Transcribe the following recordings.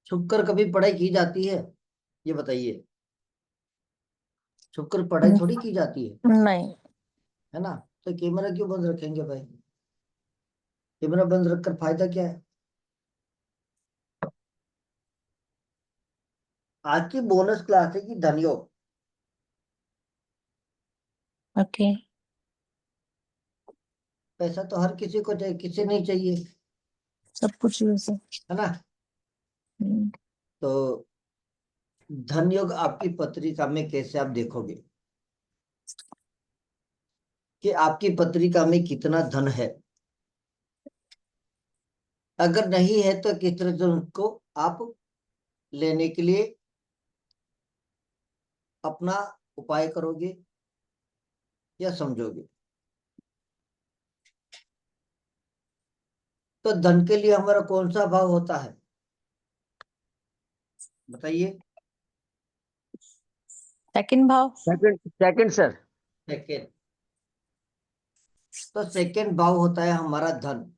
छुपकर कभी पढ़ाई की जाती है? ये बताइए। छुपकर पढ़ाई हम्म, थोड़ी की जाती नहीं। है ना? तो कैमरा क्यों बंद रखेंगे भाई? कैमरा बंद रखकर फायदा क्या है? आज की बोनस क्लास है कि धनयोग। ओके। पैसा तो हर किसी को चाहिए, किसे नहीं चाहिए? सब कुछ यूज है। है ना? हम्म, तो धनयोग आपकी पत्रिका में कैसे आप देखोगे कि आपकी पत्रिका में कितना धन है? अगर नहीं है तो किस तरह से उसको आप लेने के लिए अपना उपाय करोगे या समझोगे? तो धन के लिए हमारा कौन सा भाव होता है, बताइए? सेकंड भाव। Second second sir. सेकेंड। तो सेकेंड भाव होता है हमारा धन।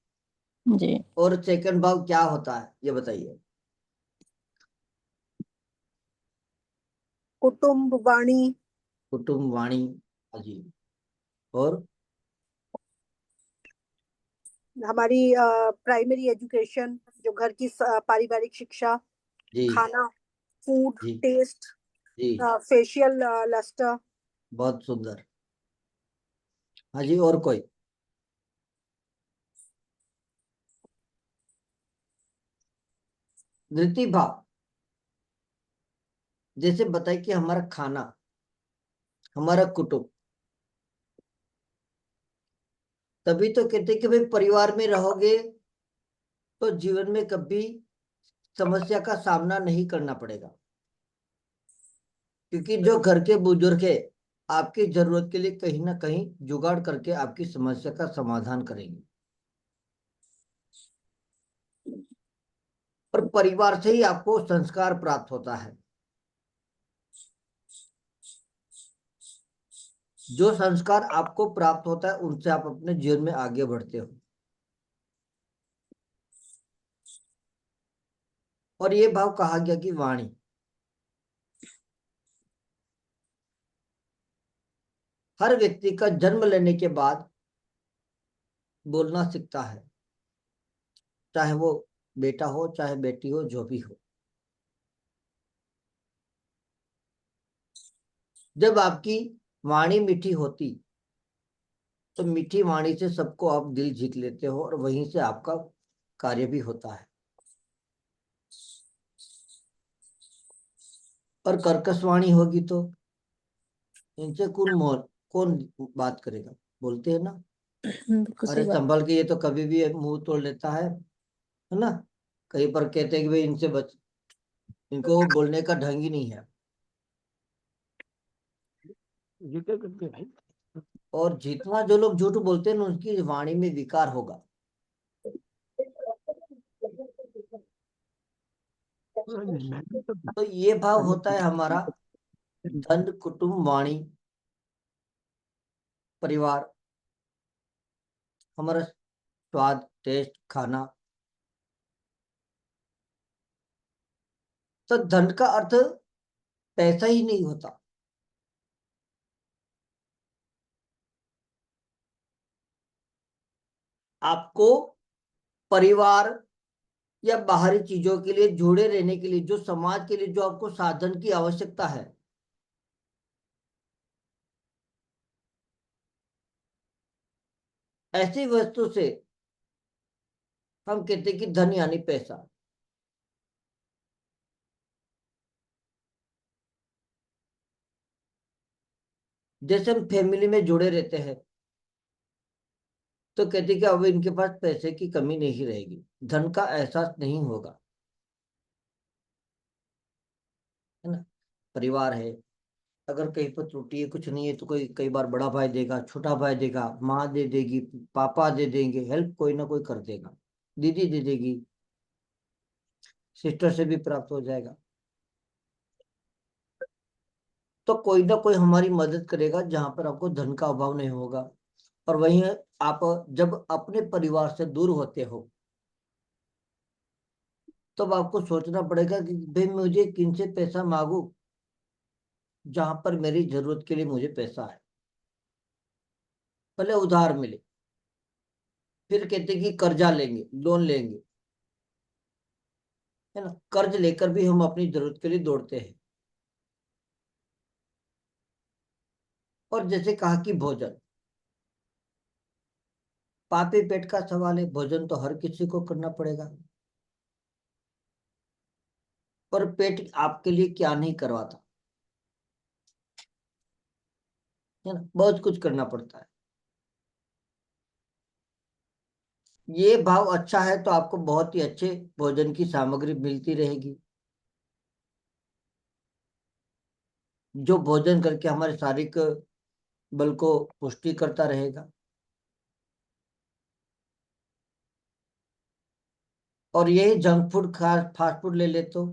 जी। और सेकेंड भाव क्या होता है ये बताइए? कुटुंब वाणी, कुटुंब वाणी। जी। और हमारी प्राइमरी एजुकेशन, जो घर की पारिवारिक शिक्षा, जी खाना, फूड जी टेस्ट, जी, फेशियल लस्टर। बहुत सुंदर। हाँ जी, और कोई? धृति भाव, जैसे बताइए कि हमारा खाना, हमारा कुटुंब। तभी तो कहते हैं कि भाई परिवार में रहोगे तो जीवन में कभी समस्या का सामना नहीं करना पड़ेगा, क्योंकि जो घर के बुजुर्ग है आपकी जरूरत के लिए कहीं ना कहीं जुगाड़ करके आपकी समस्या का समाधान करेंगे। और परिवार से ही आपको संस्कार प्राप्त होता है। जो संस्कार आपको प्राप्त होता है उनसे आप अपने जीवन में आगे बढ़ते हो। और ये भाव कहा गया कि वाणी, हर व्यक्ति का जन्म लेने के बाद बोलना सीखता है, चाहे वो बेटा हो चाहे बेटी हो, जो भी हो। जब आपकी वाणी मीठी होती तो मीठी वाणी से सबको आप दिल जीत लेते हो और वहीं से आपका कार्य भी होता है। और कर्कश वाणी होगी तो इनसे कौन बात करेगा? बोलते हैं ना, बिल्कुल अरे सही बात। संभल के, ये तो कभी भी मुंह तोड़ लेता है ना? कहीं पर कहते हैं कि भाई इनसे बच, इनको बोलने का ढंग ही नहीं है। जिक्र करते भाई। और जितना जो लोग झूठ बोलते हैं ना उनकी वाणी में विकार होगा। तो ये भाव होता है हमारा धन, कुटुंब, वाणी, परिवार, हमारा स्वाद, टेस्ट, खाना। तो धन का अर्थ पैसा ही नहीं होता। आपको परिवार या बाहरी चीजों के लिए जुड़े रहने के लिए, जो समाज के लिए जो आपको साधन की आवश्यकता है, ऐसी वस्तु से हम कहते हैं कि धन यानी पैसा। जैसे हम फैमिली में जुड़े रहते हैं तो कहते हैं कि अब इनके पास पैसे की कमी नहीं रहेगी, धन का एहसास नहीं होगा, है ना? परिवार है, अगर कहीं पर त्रुटि है, कुछ नहीं है, तो कोई कई बार बड़ा भाई देगा, छोटा भाई देगा, माँ दे देगी, पापा दे देंगे, हेल्प कोई ना कोई कर देगा, दीदी दे देगी, सिस्टर से भी प्राप्त हो जाएगा। तो कोई ना कोई हमारी मदद करेगा जहां पर आपको धन का अभाव नहीं होगा। और वहीं आप जब अपने परिवार से दूर होते हो तब आपको सोचना पड़ेगा कि भाई मुझे किन से पैसा मांगू जहां पर मेरी जरूरत के लिए मुझे पैसा है, पहले उधार मिले, फिर कहते कि कर्जा लेंगे, लोन लेंगे, है ना। कर्ज लेकर भी हम अपनी जरूरत के लिए दौड़ते हैं। और जैसे कहा कि भोजन, पापी पेट का सवाल है, भोजन तो हर किसी को करना पड़ेगा। पर पेट आपके लिए क्या नहीं करवाता, है ना, बहुत कुछ करना पड़ता है। ये भाव अच्छा है तो आपको बहुत ही अच्छे भोजन की सामग्री मिलती रहेगी, जो भोजन करके हमारे शारीरिक बल को पुष्टि करता रहेगा। और यही जंक फूड फास्ट फूड ले ले तो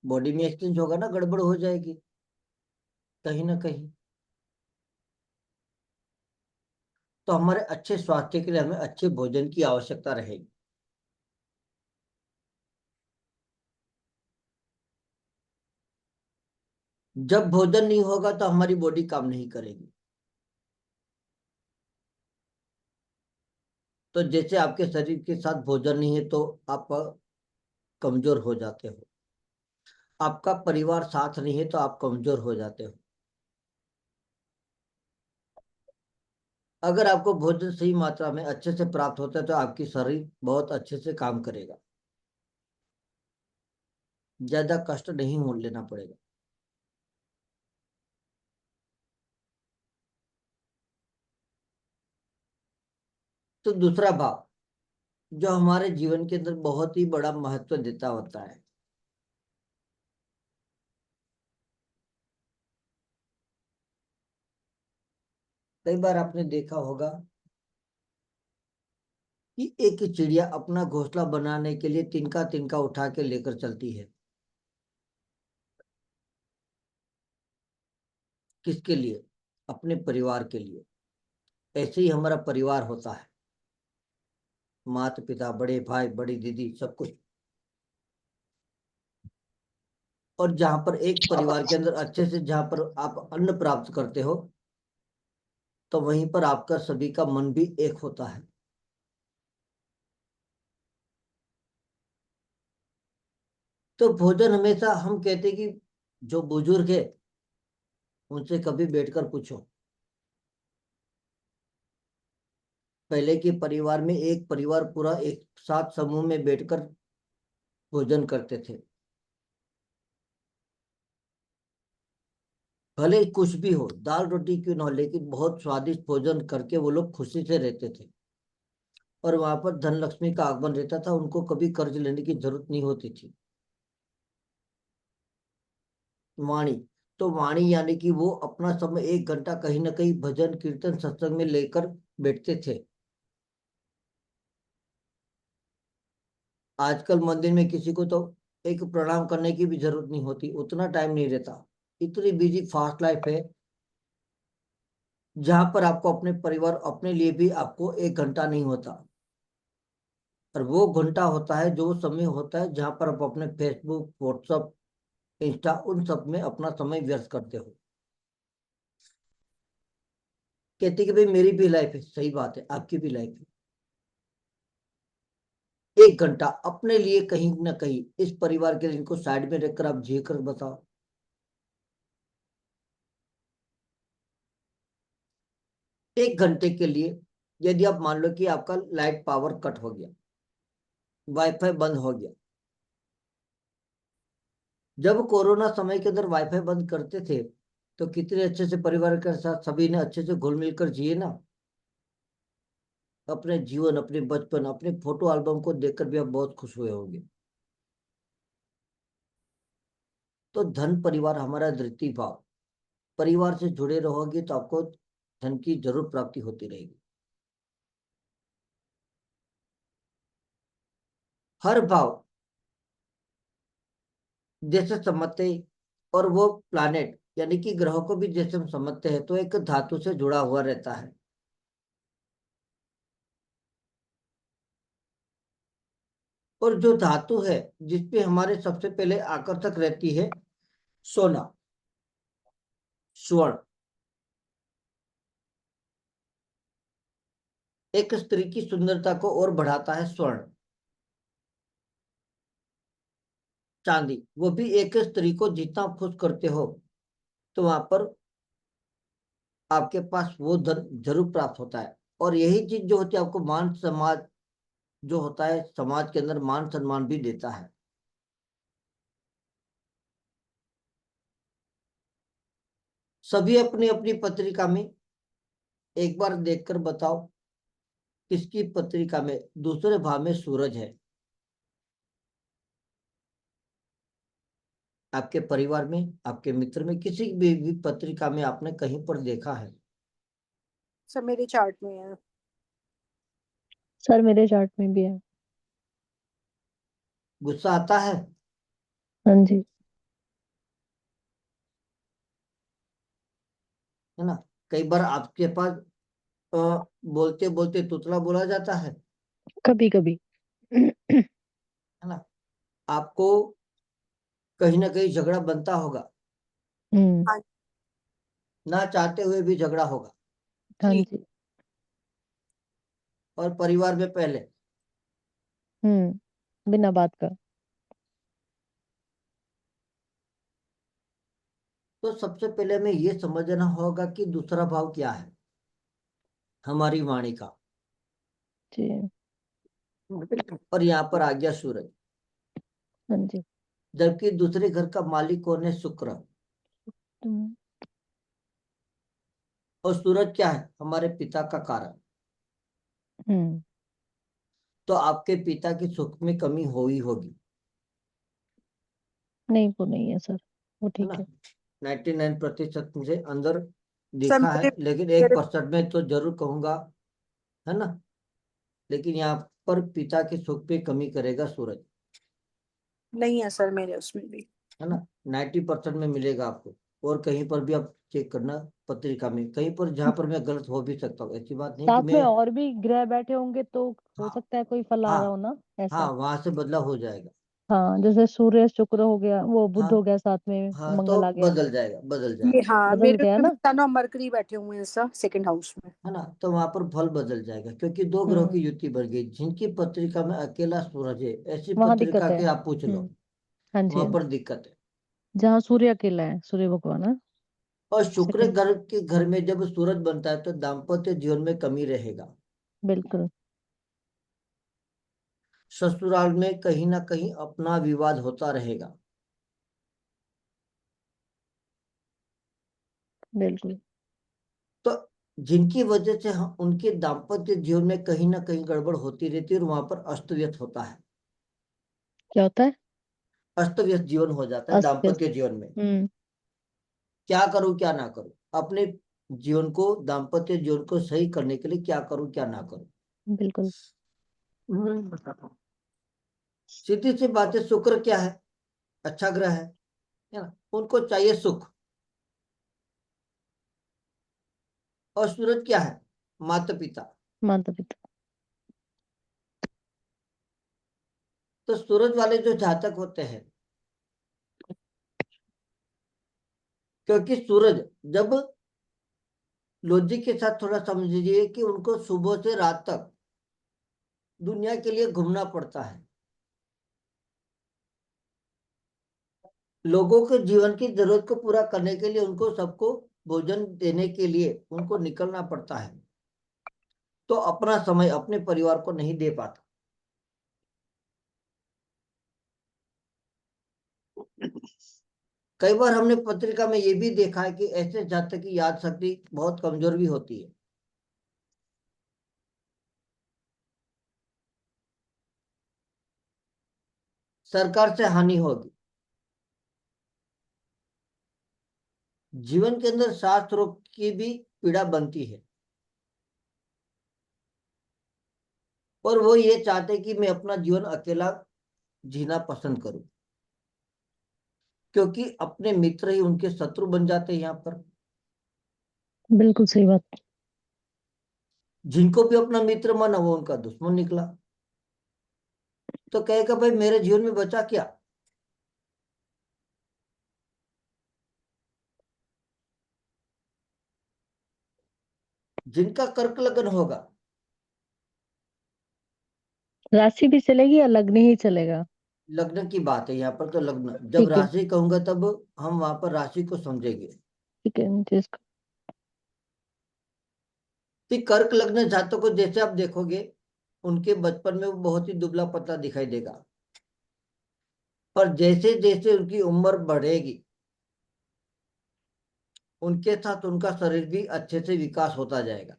बॉडी में एक्सचेंज होगा ना, गड़बड़ हो जाएगी कहीं ना कहीं। तो हमारे अच्छे स्वास्थ्य के लिए हमें अच्छे भोजन की आवश्यकता रहेगी। जब भोजन नहीं होगा तो हमारी बॉडी काम नहीं करेगी। तो जैसे आपके शरीर के साथ भोजन नहीं है तो आप कमजोर हो जाते हो, आपका परिवार साथ नहीं है तो आप कमजोर हो जाते हो। अगर आपको भोजन सही मात्रा में अच्छे से प्राप्त होता है तो आपकी शरीर बहुत अच्छे से काम करेगा, ज्यादा कष्ट नहीं हो लेना पड़ेगा। तो दूसरा भाव जो हमारे जीवन के अंदर बहुत ही बड़ा महत्व देता होता है, कई बार आपने देखा होगा कि एक चिड़िया अपना घोंसला बनाने के लिए तिनका तिनका उठा के लेकर चलती है। किसके लिए? अपने परिवार के लिए। ऐसे ही हमारा परिवार होता है, माता पिता, बड़े भाई, बड़ी दीदी, सब कुछ। और जहां पर एक परिवार के अंदर अच्छे से जहां पर आप अन्न प्राप्त करते हो तो वहीं पर आपका सभी का मन भी एक होता है। तो भोजन हमेशा हम कहते हैं कि जो बुजुर्ग है उनसे कभी बैठकर पूछो। पहले के परिवार में एक परिवार पूरा एक साथ समूह में बैठकर भोजन करते थे, भले कुछ भी हो, दाल रोटी क्यों ना हो, लेकिन बहुत स्वादिष्ट भोजन करके वो लोग खुशी से रहते थे। और वहां पर धन लक्ष्मी का आगमन रहता था, उनको कभी कर्ज लेने की जरूरत नहीं होती थी। वाणी, तो वाणी यानी कि वो अपना समय 1 घंटा कहीं ना कहीं भजन कीर्तन सत्संग में लेकर बैठते थे। आजकल मंदिर में किसी को तो एक प्रणाम करने की भी जरूरत नहीं होती, उतना टाइम नहीं रहता। इतनी बिजी फास्ट लाइफ है जहां पर आपको अपने परिवार अपने लिए भी आपको 1 घंटा नहीं होता। और वो घंटा होता है जो समय होता है जहां पर आप अपने फेसबुक, व्हाट्सअप, इंस्टा उन सब में अपना समय व्यस्त करते हो। कहते कि भाई मेरी भी लाइफ है, सही बात है, आपकी भी लाइफ है। 1 घंटा अपने लिए कहीं ना कहीं इस परिवार के लिए इनको साइड में रखकर आप जी कर बताओ। 1 घंटे के लिए यदि आप मान लो कि आपका लाइट पावर कट हो गया, वाईफाई बंद हो गया। जब कोरोना समय के अंदर वाईफाई बंद करते थे तो कितने अच्छे से परिवार के साथ सभी ने अच्छे से घुल मिलकर जिए ना। अपने जीवन, अपने बचपन, अपने फोटो एल्बम को देखकर भी आप बहुत खुश हुए होंगे। तो धन परिवार हमारा धृति भाव, परिवार से जुड़े रहोगे तो आपको धन की जरूर प्राप्ति होती रहेगी। हर भाव जैसे समझते, और वो प्लानेट यानी कि ग्रहों को भी जैसे हम समझते हैं तो एक धातु से जुड़ा हुआ रहता है। और जो धातु है जिसपे हमारे सबसे पहले आकर्षक रहती है सोना, स्वर्ण। एक स्त्री की सुंदरता को और बढ़ाता है स्वर्ण। चांदी, वो भी एक स्त्री को जितना खुश करते हो तो वहां पर आपके पास वो धन जरूर प्राप्त होता है। और यही चीज जो होती है आपको मान समाज जो होता है, समाज के अंदर मान सम्मान भी देता है। सभी अपनी अपनी पत्रिका में एक बार देखकर बताओ किसकी पत्रिका में दूसरे भाव में सूरज है। आपके परिवार में, आपके मित्र में, किसी भी पत्रिका में आपने कहीं पर देखा है? सर मेरे चार्ट में है। सर मेरे चार्ट में भी है। गुस्सा आता है? हाँ जी। है ना? कई बार आपके पास बोलते बोलते तुतला बोला जाता है कभी कभी। है ना? आपको कहीं ना कहीं झगड़ा बनता होगा, हम्म। हाँ ना चाहते हुए भी झगड़ा होगा। हाँ जी। जी। और परिवार में पहले बिना बात का। तो सबसे पहले हमें ये समझना होगा कि दूसरा भाव क्या है हमारी वाणी का। जी। और यहाँ पर आ गया सूरज, हाँ जी। जबकि दूसरे घर का मालिक कौन है? शुक्र। हम्म। और सूरज क्या है? हमारे पिता का कारक। हम्म। तो आपके पिता की सुख में कमी हो ही होगी, नहीं, वो नहीं है सर, वो है ठीक ना? है। 99% से अंदर सर देखा है, लेकिन मेरे 1% में तो जरूर कहूंगा, है ना? लेकिन यहाँ पर पिता के सुख पे कमी करेगा सूरज, नहीं है सर, मेरे उसमें भी। है ना? 90% में मिलेगा आपको। और कहीं पर भी आप चेक करना पत्रिका में, कहीं पर जहां पर मैं गलत हो भी सकता हूँ, ऐसी बात नहीं कि साथ में मैं। और भी ग्रह बैठे होंगे तो हो हाँ, सकता है कोई फल आ हाँ, रहा हो ना, हाँ, ऐसा। वहां से बदला हो जाएगा। हाँ, जैसे सूर्य शुक्र हो गया, वो हाँ, बुध हो गया, साथ में हाँ, तो मंगल आ गया। बदल जाएगा, बदल ये जाएगा। हाँ, बदल मेरे गया उसमें भी ना। सन और मरकरी बैठे हुए हैं सर, सेकंड हाउस में। है ना? तो वहां पर फल बदल जाएगा, क्योंकि दो ग्रहों की हम्म। युति बढ़ गई। जिनकी पत्रिका में अकेला सूरज है, ऐसी वहां पत्रिका दिक्कत है। के आप पूछ लो, हाँ जी, वहां हाँ पर जी। दिक्कत है। जहाँ सूर्य अकेला है, सूर्य भगवान है। और शुक्र सेकंड। घर के घर में जब सूरज बनता है तो दाम्पत्य जीवन में कमी रहेगा। बिल्कुल। ससुराल में कहीं ना कहीं अपना विवाद होता रहेगा। बिल्कुल। तो जिनकी वजह से हम उनके दाम्पत्य जीवन में कहीं ना कहीं गड़बड़ होती रहती है, और वहां पर अस्त व्यस्त होता है। क्या होता है? अस्त व्यस्त जीवन हो जाता है अस्त व्यस्त। दाम्पत्य जीवन में। हम्म। क्या करूं क्या ना करूं, अपने जीवन को, दाम्पत्य जीवन को सही करने के लिए क्या करूं क्या ना करूं। बिल्कुल। बताता हूँ। सीधी सी बात है, शुक्र क्या है? अच्छा ग्रह है ना? उनको चाहिए सुख। और सूरज क्या है? माता पिता। माता पिता। तो सूरज वाले जो जातक होते हैं, क्योंकि सूरज जब लॉजिक के साथ थोड़ा समझिए कि उनको सुबह से रात तक दुनिया के लिए घूमना पड़ता है। लोगों के जीवन की जरूरत को पूरा करने के लिए उनको सबको भोजन देने के लिए उनको निकलना पड़ता है। तो अपना समय अपने परिवार को नहीं दे पाता। कई बार हमने पत्रिका में ये भी देखा है कि ऐसे जातक की याद शक्ति बहुत कमजोर भी होती है। सरकार से हानि होगी। जीवन के अंदर सांस रोग की भी पीड़ा बनती है। और वो ये चाहते कि मैं अपना जीवन अकेला जीना पसंद करूं, क्योंकि अपने मित्र ही उनके शत्रु बन जाते हैं यहाँ पर। बिल्कुल सही बात। जिनको भी अपना मित्र माना वो उनका दुश्मन निकला। तो कहेगा भाई मेरे जीवन में बचा क्या। जिनका कर्क लगन होगा, राशि भी चलेगी या लग्न ही चलेगा? लग्न की बात है यहाँ पर, तो लग्न जब ठीक है, राशि कहूंगा तब हम वहां पर राशि को समझेंगे। ठीक है जिसका कि कर्क लग्न जातकों को जैसे आप देखोगे, उनके बचपन में वो बहुत ही दुबला पतला दिखाई देगा, पर जैसे जैसे उनकी उम्र बढ़ेगी, उनके साथ उनका शरीर भी अच्छे से विकास होता जाएगा।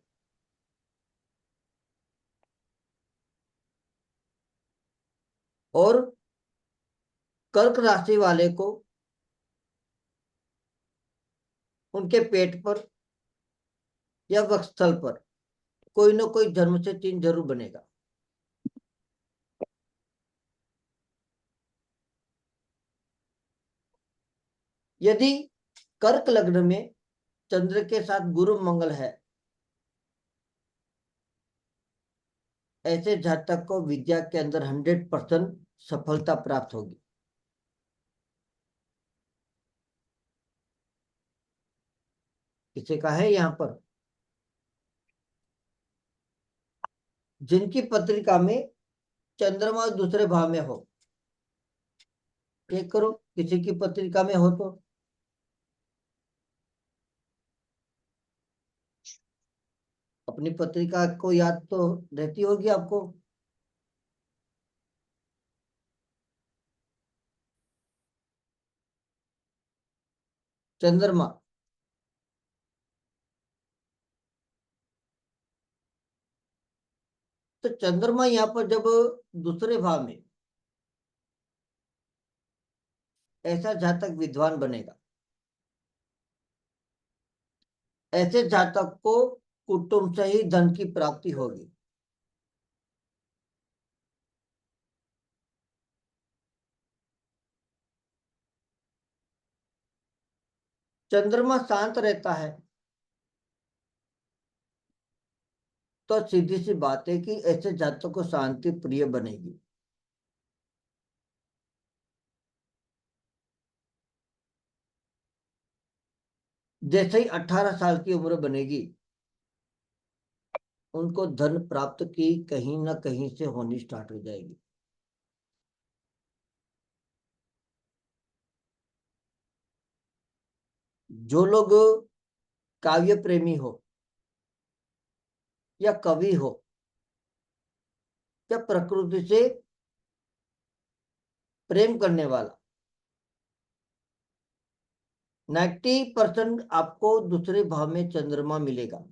और कर्क राशि वाले को उनके पेट पर या वक्षस्थल पर कोई ना कोई जन्म से चिन्ह जरूर बनेगा। यदि कर्क लग्न में चंद्र के साथ गुरु मंगल है, ऐसे जातक को विद्या के अंदर 100% सफलता प्राप्त होगी। किसी का है यहाँ पर, जिनकी पत्रिका में चंद्रमा दूसरे भाव में हो, चेक करो किसी की पत्रिका में हो तो। अपनी पत्रिका को याद तो रहती होगी आपको। चंद्रमा, तो चंद्रमा यहाँ पर जब दूसरे भाव में, ऐसा जातक विद्वान बनेगा। ऐसे जातक को कुटुंब से ही धन की प्राप्ति होगी। चंद्रमा शांत रहता है, तो सीधी सी बात है कि ऐसे जातक को शांति प्रिय बनेगी। जैसे ही 18 साल की उम्र बनेगी, उनको धन प्राप्त की कहीं ना कहीं से होनी स्टार्ट हो जाएगी। जो लोग काव्य प्रेमी हो या कवि हो या प्रकृति से प्रेम करने वाला, 90% आपको दूसरे भाव में चंद्रमा मिलेगा।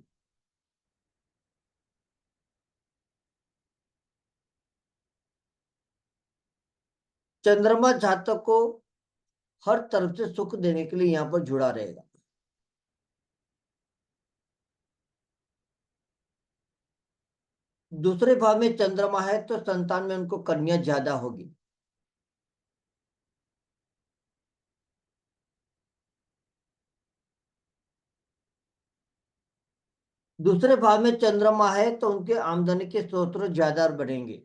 चंद्रमा जातक को हर तरफ से सुख देने के लिए यहाँ पर जुड़ा रहेगा। दूसरे भाव में चंद्रमा है तो संतान में उनको कन्या ज्यादा होगी। दूसरे भाव में चंद्रमा है तो उनके आमदनी के स्रोत ज्यादा बढ़ेंगे।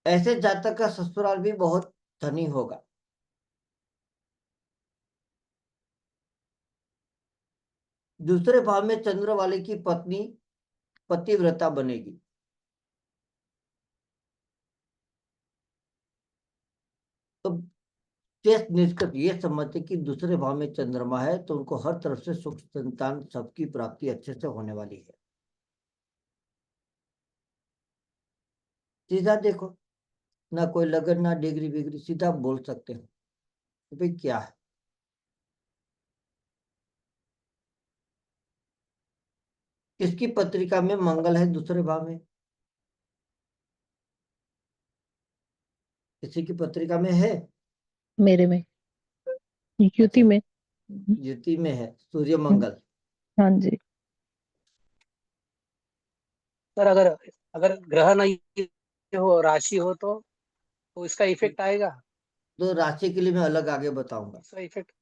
ऐसे जातक का ससुराल भी बहुत धनी होगा। दूसरे भाव में चंद्र वाले की पत्नी पतिव्रता बनेगी। तो निष्कर्ष ये समझते कि दूसरे भाव में चंद्रमा है तो उनको हर तरफ से सुख संतान सबकी प्राप्ति अच्छे से होने वाली है। सीधा देखो, ना कोई लगन ना डिग्री बिग्री, सीधा बोल सकते हो तो भाई क्या है। किसकी पत्रिका में मंगल है दूसरे भाव में? किसी की पत्रिका में है? मेरे में, युति अच्छा, में। युति में है सूर्य हम्म, मंगल। हाँ जी। सर अगर अगर ग्रह नहीं हो, राशि हो तो इसका इफेक्ट आएगा। तो राशि के लिए मैं अलग आगे बताऊंगा। इसका इफेक्ट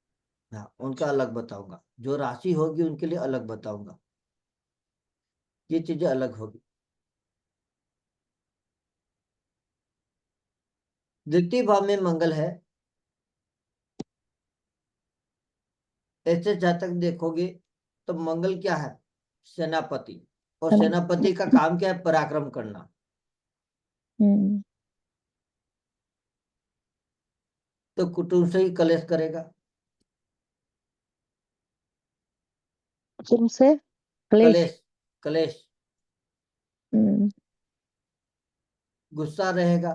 हाँ, उनका अलग बताऊंगा, जो राशि होगी उनके लिए अलग बताऊंगा, ये चीजें अलग होगी। द्वितीय भाव में मंगल है, ऐसे जातक देखोगे तो मंगल क्या है, सेनापति, और है ना? सेनापति का काम क्या है, पराक्रम करना। हम्म। तो कुटुंब से ही कलेश करेगा, तुमसे क्लेश। कलेश, कलेश, हम्म। गुस्सा रहेगा।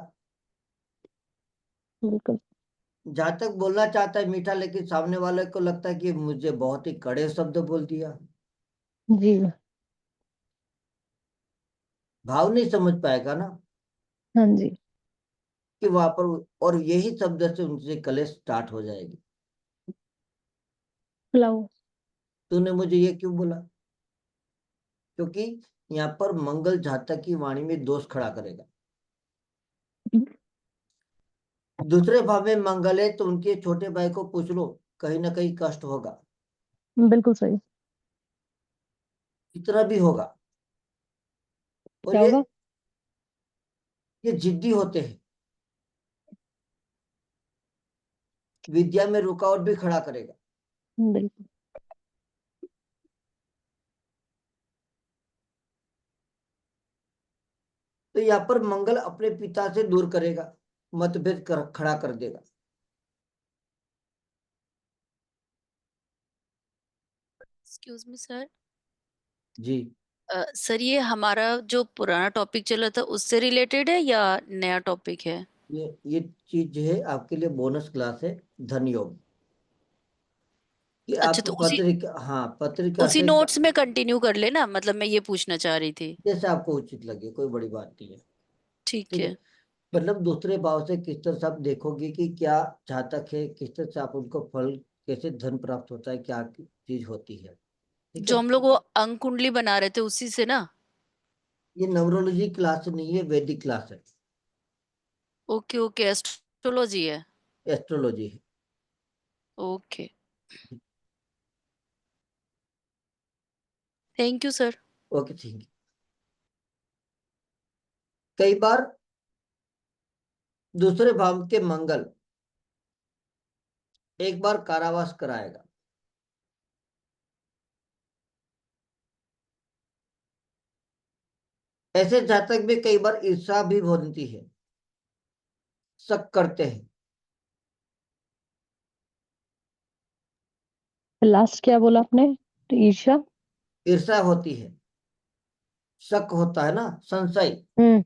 बिल्कुल। जहां तक बोलना चाहता है मीठा, लेकिन सामने वाले को लगता है कि मुझे बहुत ही कड़े शब्द बोल दिया, जी। भाव नहीं समझ पाएगा ना हाँ जी। कि वहां पर, और यही शब्द से उनसे कलेश स्टार्ट हो जाएगी। लाओ। तूने मुझे ये क्यों बोला, क्योंकि यहाँ पर मंगल जातक की वाणी में दोष खड़ा करेगा। दूसरे भाव में मंगल है तो उनके छोटे भाई को पूछ लो, कहीं ना कहीं कष्ट होगा, बिल्कुल सही। कितना भी होगा। और क्या होगा? ये जिद्दी होते हैं, विद्या में रुकावट भी खड़ा करेगा। बिल्कुल। तो यहाँ पर मंगल अपने पिता से दूर करेगा, मतभेद खड़ा कर देगा। Excuse me sir. जी, सर ये हमारा जो पुराना टॉपिक चला था उससे रिलेटेड है या नया टॉपिक है? ये चीज जो है आपके लिए बोनस क्लास है, धन योग, कि अच्छा, आप तो पत्रिका, हाँ पत्रिका उसी से नोट्स में कंटिन्यू कर लेना, मतलब मैं ये पूछना चाह रही थी। जैसे आपको उचित लगे, कोई बड़ी बात नहीं है। ठीक ठीक है, है। मतलब दूसरे भाव से किस तरह से आप देखोगे कि क्या जातक है, किस तरह से आप उनको फल, कैसे धन प्राप्त होता है, क्या चीज होती है। ठीक जो है, हम लोग वो अंक कुंडली बना रहे थे उसी से ना? ये न्यूमरोलॉजी क्लास नहीं है, वैदिक क्लास है, ओके ओके, एस्ट्रोलॉजी है। एस्ट्रोलॉजी है। Okay, thank you sir. Okay, ठीक है। कई बार दूसरे भाव के मंगल एक बार कारावास कराएगा, ऐसे जातक में कई बार ईर्ष्या भी बनती है, शक करते हैं, लास्ट क्या बोला आपने? ईर्ष्या। ईर्ष्या होती है, शक होता है ना, संशय। हम्म।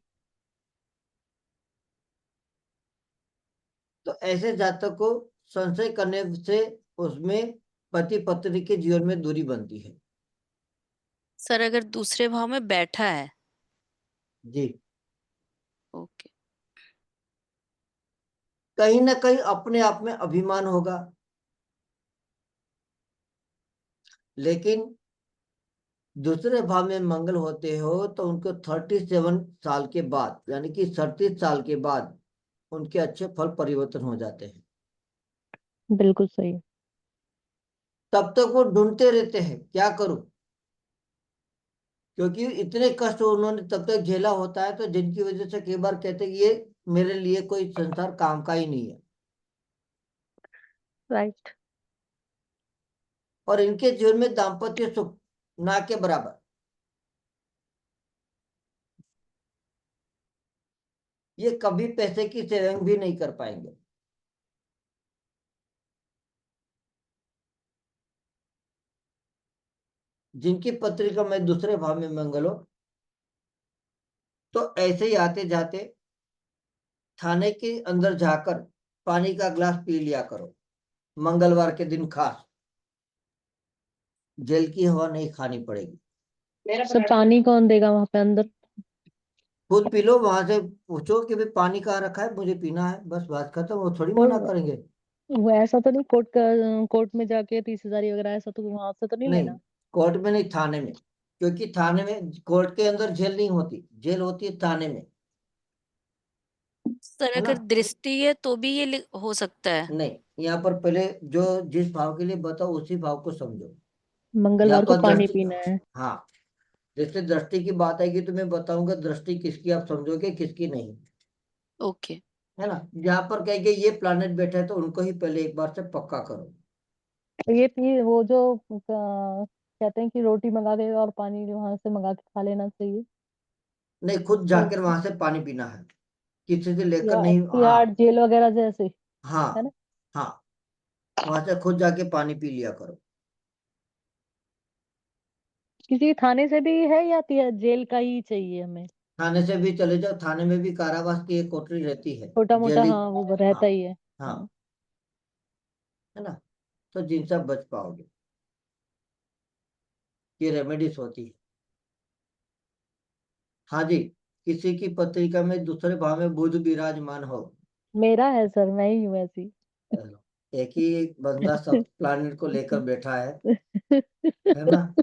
तो ऐसे जातक को संशय करने से उसमें पति पत्नी के जीवन में दूरी बनती है। सर अगर दूसरे भाव में बैठा है? जी, ओके। कहीं ना कहीं अपने आप में अभिमान होगा, लेकिन दूसरे भाव में मंगल होते हो तो उनको 37 साल के बाद, यानी कि 37 साल के बाद उनके अच्छे फल परिवर्तन हो जाते हैं। बिल्कुल सही। तब तक वो ढूंढते रहते हैं क्या करूं, क्योंकि इतने कष्ट उन्होंने तब तक झेला होता है, तो जिनकी वजह से कई बार कहते हैं कि ये मेरे लिए कोई संसार काम का ही नहीं है। राइट। और इनके जीवन में दाम्पत्य सुख ना के बराबर, ये कभी पैसे की सेविंग भी नहीं कर पाएंगे। जिनकी पत्रिका में दूसरे भाव में मंगल हो, तो ऐसे ही आते जाते थाने के अंदर जाकर पानी का ग्लास पी लिया करो, मंगलवार के दिन खास, जेल की हवा नहीं खानी पड़ेगी। सब पानी कौन देगा वहां पे अंदर? खुद पी लो, वहां से पूछो कि भाई पानी कहाँ रखा है, मुझे पीना है, बस बात खत्म, वो थोड़ी और मना करेंगे। वो ऐसा तो नहीं, कोर्ट में जाके 30,000 वगैरह ऐसा तो वहां से तो नहीं नहीं, लेना? कोर्ट में नहीं, थाने में, क्योंकि थाने में, कोर्ट के अंदर जेल नहीं होती, जेल होती है थाने में, सर है ना। अगर दृष्टि है तो भी ये हो सकता है? नहीं, यहाँ पर पहले जो जिस भाव के लिए बताओ उसी भाव को समझो। यहाँ मंगलवार को पर पानी दृष्टि, पीना है। हाँ, जैसे दृष्टि की बात आएगी तो मैं बताऊंगा दृष्टि किसकी आप समझोगे किसकी नहीं, ओके। है ना। जहाँ पर कहेंगे ये प्लानेट बैठा है तो उनको ही पहले एक बार से पक्का करो। तो ये पी वो जो कहते हैं कि रोटी मंगा के और पानी वहां से मंगा के खा लेना चाहिए। नहीं, खुद वो जाकर वहां से पानी पीना है, किसी से लेकर या नहीं। तिहाड़ हाँ जेल वगैरह जैसे, है हाँ ना। हाँ, वहां से खुद जाके पानी पी लिया करो। किसी थाने से भी है या जेल का ही चाहिए हमें। थाने से भी चले जाओ, थाने में भी कारावास की एक कोठरी रहती है, छोटा मोटा, जेल ही। हाँ वो रहता हाँ ही है। हाँ, है ना। तो जिनसे आप बच पाओगे, ये रेमेडीज होती है। हाँ जी, किसी की पत्रिका में दूसरे भाव में बुध विराजमान हो, मेरा है सर, मैं ही हूँ ऐसी। चलो, एक ही बंदा सब प्लानिट को लेकर बैठा है ना।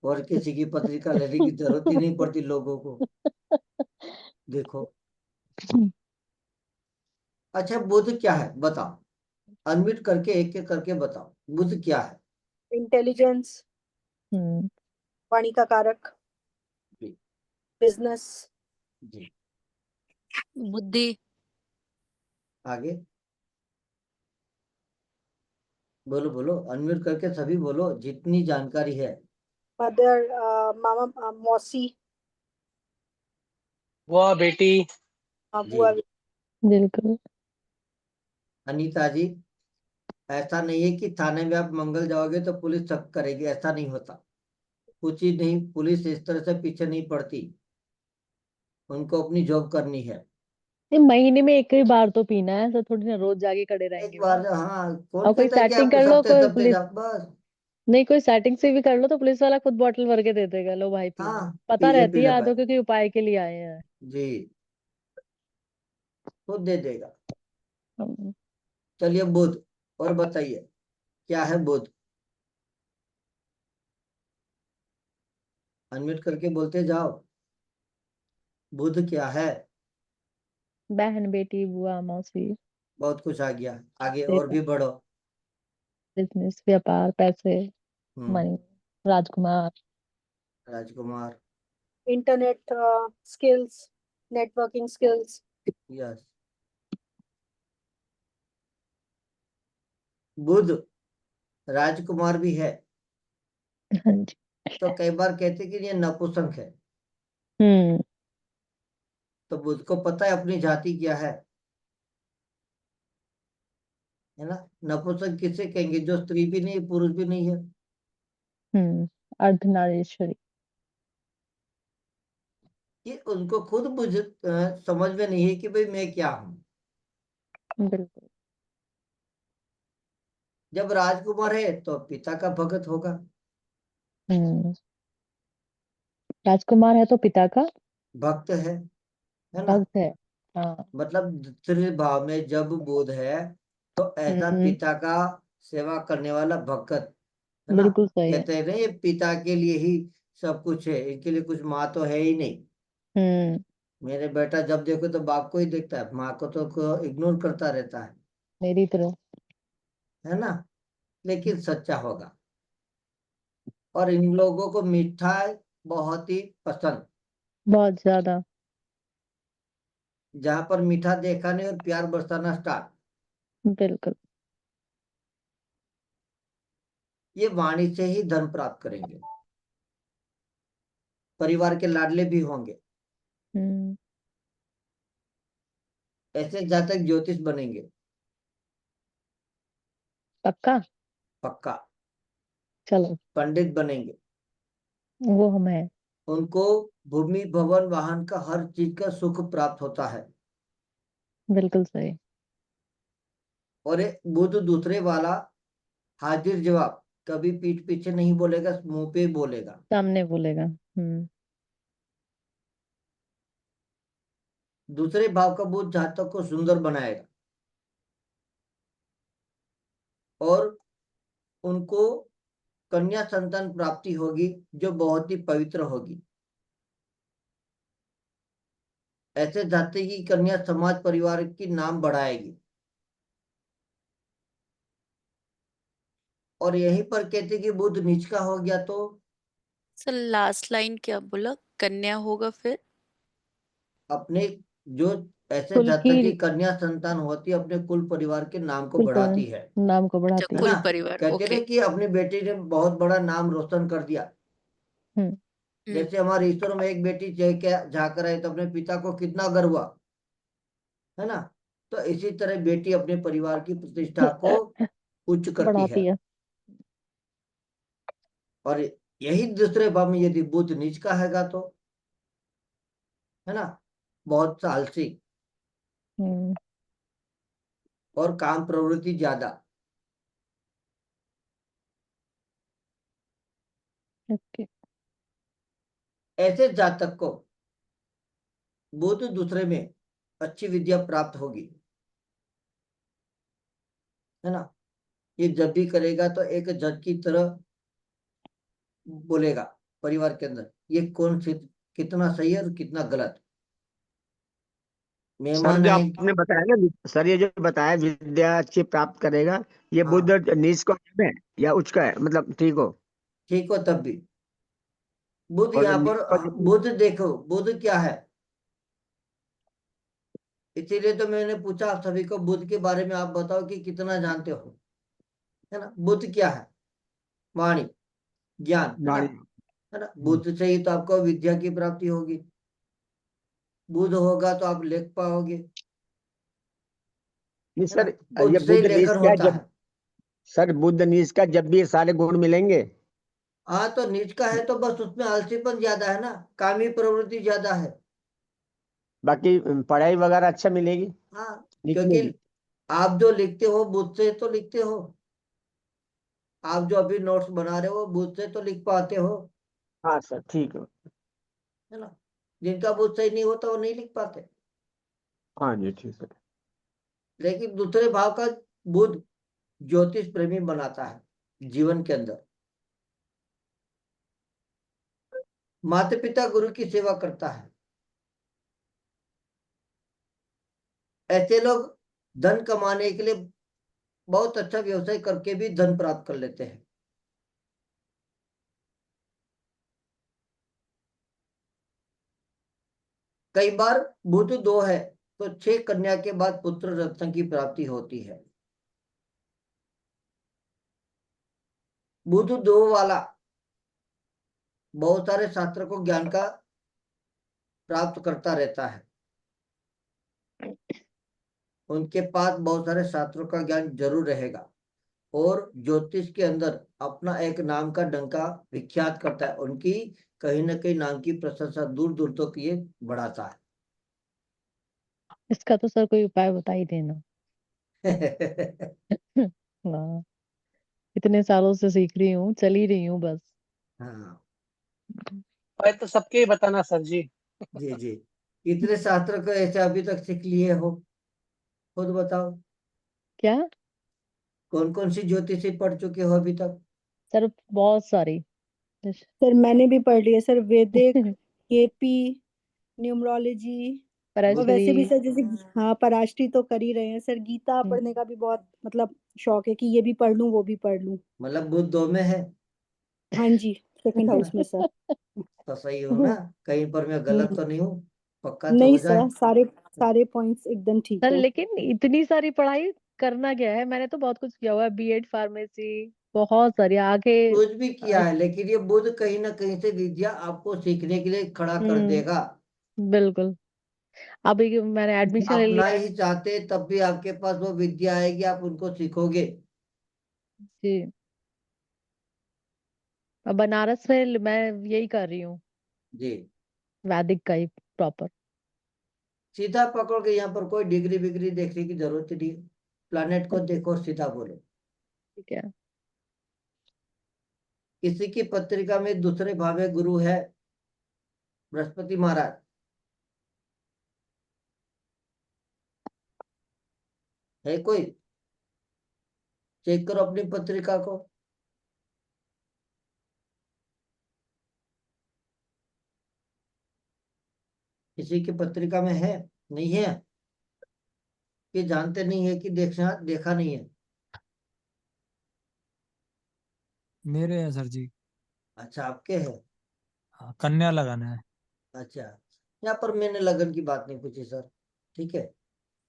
और किसी की पत्रिका लेने की जरूरत ही नहीं पड़ती लोगों को। देखो, अच्छा बुध क्या है बताओ, अनम्यूट करके एक एक करके बताओ, बुध क्या है। इंटेलिजेंस, हम्म। वाणी का कारक, जी बिजनेस, जी। बुद्धि। आगे बोलो बोलो, अनम्यूट करके सभी बोलो जितनी जानकारी है। मदर, मामा, मौसी, बुआ बेटी। जी बुआ। बिल्कुल। अनीता जी, ऐसा नहीं है कि थाने में आप मंगल जाओगे तो पुलिस शक करेगी, ऐसा नहीं होता। कुछ ही नहीं, पुलिस इस तरह से पीछे नहीं पड़ती, उनको अपनी जॉब करनी है। नहीं, महीने में एक ही बार तो पीना है, ऐसा थोड़ी ना रोज जाके खड़े एक रहेंगे वो। बार, हाँ, कौन और कोई कहता है कि सेटिंग आपके कर लो, सप्ते कोई सप्ते पुलिस, जाओ बस। नहीं कोई सेटिंग से भी कर लो तो पुलिस वाला खुद बॉटल भर के दे देगा, लो भाई पी लो। हाँ, पता रहती है पी ले भाई। आदों क्योंकि उपाय के लिए आए हैं। जी, खुद दे देगा। हम- चलिए बुध, और बताइए क्या है बुध, अनम्यूट करके बोलते जाओ, बुध क्या है। बहन बेटी बुआ मौसी। बहुत कुछ आ गया, आगे और बेटा, भी बढ़ो। बिजनेस व्यापार पैसे, हम्म, मनी, राजकुमार। राजकुमार। Internet skills, networking skills, yes, बुध राजकुमार भी है। हाँ जी। तो कई बार कहते कि ये नपुंसक है, हम्म। तो बुध को पता है अपनी जाति क्या है ना। नपुंसक किसे कहेंगे, जो स्त्री भी नहीं पुरुष भी नहीं है। अर्धनारीश्वरी। ये उनको खुद समझ में नहीं है कि भाई मैं क्या हूँ। बिल्कुल। जब राजकुमार है तो पिता का भगत होगा। हम्म। राजकुमार है तो पिता का भक्त है ना। भक्त है। हाँ। मतलब दूसरे भाव में जब बुध है तो ऐसा हम्म। पिता का सेवा करने वाला भक्त, है ना। बिल्कुल सही है। कहते हैं ना ये पिता के लिए ही सब कुछ है, इनके लिए कुछ माँ तो है ही नहीं। हम्म। मेरे बेटा जब देखो तो बाप को ही देखता है, माँ को तो इग्नोर करता रहता मेरी तरह। है ना। लेकिन सच्चा होगा। और इन लोगों को मिठाई बहुत ही पसंद, बहुत ज्यादा। जहां पर मीठा देखा नहीं और प्यार बरसाना स्टार्ट। बिल्कुल। ये वाणी से ही धन प्राप्त करेंगे, परिवार के लाडले भी होंगे, हम्म। ऐसे जातक ज्योतिष बनेंगे, पक्का। पक्का। चलो, पंडित बनेंगे, वो हम है। उनको भूमि भवन वाहन का हर चीज का सुख प्राप्त होता है। बिल्कुल सही। और ये बुध दूसरे वाला हाजिर जवाब, कभी पीठ पीछे नहीं बोलेगा, मुंह पे ही बोलेगा। सामने बोलेगा। दूसरे भाव का बुध जातक को सुंदर बनाएगा और उनको कन्या संतान प्राप्ति होगी जो बहुत ही पवित्र होगी। ऐसे जाति की कन्या समाज परिवार की नाम बढ़ाएगी। और यहीं पर कहते कि बुध नीच का हो गया तो सर लास्ट लाइन क्या बोला, कन्या होगा फिर? अपने जो ऐसे कुल जातक की की कन्या संतान होती है अपने कुल परिवार के नाम को कुल बढ़ाती है नाम को अच्छा, बढ़ाती है है। ना। कुल परिवार, कहते ओके। ना कि अपनी बेटी ने बहुत बड़ा नाम रोशन कर दिया। हम्म जैसे हमारे ईश्वर में एक बेटी जाकर आई तो अपने पिता को कितना गर्व हुआ, है ना। तो इसी तरह बेटी अपने परिवार की प्रतिष्ठा को उच्च करती है। बढ़ाती है। और यही दूसरे भाव में यदि बुध नीच का हैगा तो, है ना, बहुत आलसी हम्म और काम प्रवृत्ति ज्यादा। ओके। ऐसे जातक को बुध दूसरे में अच्छी विद्या प्राप्त होगी, है ना। ये जब भी करेगा तो एक जज की तरह बोलेगा परिवार के अंदर ये कौन सी कितना सही है और कितना गलत। सर मेहमान जो आएंगे। आपने बताया ना सर, ये जो बताया विद्या अच्छी प्राप्त करेगा, ये बुध हाँ नीच का है या उच्च का है, मतलब ठीक हो? ठीक हो तब भी बुध और यहाँ पर नीच का जब बुध देखो बुध क्या है। इसीलिए तो मैंने पूछा आप सभी को बुध के बारे में आप बताओ कि कितना जानते हो, है ना। बुध क्या है, वाणी, ज्ञान, है ना। वाणी। है ना, बुध से ही तो आपको विद्या की प्राप्ति होगी। बुध होगा तो आप लिख पाओगे, नहीं है ना। सर, बुध ये से ही बुध नीच लेखन का होता जब, है। सर बुध नीच का जब भी ये सारे गुण मिलेंगे। हाँ तो नीच का है तो बस उसमें आलसीपन ज्यादा है ना, कामी प्रवृत्ति ज्यादा है। बाकी पढ़ाई वगैरह अच्छा मिलेगी, हाँ नीच में क्योंकि भी। आप जो लिखते हो बुध से तो लिखते हो। आप जो अभी नोट्स बना रहे हो बुध से तो लिख पाते हो, हाँ सर ठीक है। है ना। जिनका बुध सही नहीं होता वो नहीं लिख पाते। हाँ जी ठीक है। लेकिन दूसरे भाव का बुध ज्योतिष प्रेमी बनाता है जीवन के अंदर। माता पिता गुरु की सेवा करता है। ऐसे लोग धन कमाने के लिए बहुत अच्छा व्यवसाय करके भी धन प्राप्त कर लेते हैं। कई बार बुध दो है तो 6 कन्या के बाद पुत्र रत्न की प्राप्ति होती है। बुध दो वाला बहुत सारे शास्त्र को ज्ञान का प्राप्त करता रहता है। उनके पास बहुत सारे शास्त्रों का ज्ञान जरूर रहेगा और ज्योतिष के अंदर अपना एक नाम का डंका विख्यात करता है। उनकी कहीं ना कहीं नाम की प्रशंसा दूर दूर तक ये बढ़ाता इसका तो सर कोई उपाय बता ही देना। है। हाँ, इतने सालों से सीख रही हूँ, चल ही रही हूँ बस। हाँ भाई तो सबके ही बताना सर जी। जी जी। इतने शास्त्र को ऐसे अभी तक सीख लिए हो, खुद बताओ क्या? कौन कौन सी ज्योतिषी पढ़ चुके हो अभी तक। सर बहुत सारी। सर मैंने भी पढ़ लिया सर, वैदिक, केपी, न्यूमरोलॉजी, और पराशरी। वैसे भी सर जैसे हाँ पराशरी तो कर ही रहे हैं सर। गीता हम्म, पढ़ने का भी बहुत मतलब शौक है कि ये भी पढ़ लूं वो भी पढ़ लूं। मतलब बुध दो में है हाँ जी, सेकंड हाउस में सर। तो सही हो ना, कहीं पर मैं गलत हम्म, तो नहीं हूँ, पक्का तो नहीं हो जाए। सर, सारे सारे पॉइंट्स एकदम ठीक सर है। लेकिन इतनी सारी पढ़ाई करना क्या है, मैंने तो बहुत कुछ किया हुआ है, बीएड फार्मेसी, बहुत सारी आगे। कुछ भी किया है लेकिन ये बुध कहीं ना कहीं से विद्या आपको सीखने के लिए खड़ा कर हम्म देगा। बिल्कुल। अभी मैंने एडमिशन ले आप ना लिया है। ही चाहते तब भी आपके पास वो विद्या आएगी, आप उनको सीखोगे। जी। अब बनारस में मैं यही कर रही हूँ, जी वैदिक का ही प्रॉपर। सीधा पकड़ के, यहाँ पर कोई डिग्री विग्री देखने की जरूरत ही नहीं है। प्लानेट को देखो और सीधा बोलो। ठीक है। किसी की पत्रिका में दूसरे भाव में गुरु है बृहस्पति महाराज, है कोई? चेक करो अपनी पत्रिका को। किसी की पत्रिका में है? नहीं है कि जानते नहीं है कि देखा देखा नहीं है। मेरे हैं सर जी। अच्छा, आपके हैं। हाँ, कन्या लगाना है। अच्छा, यहाँ पर मैंने लगन की बात नहीं पूछी सर। ठीक है,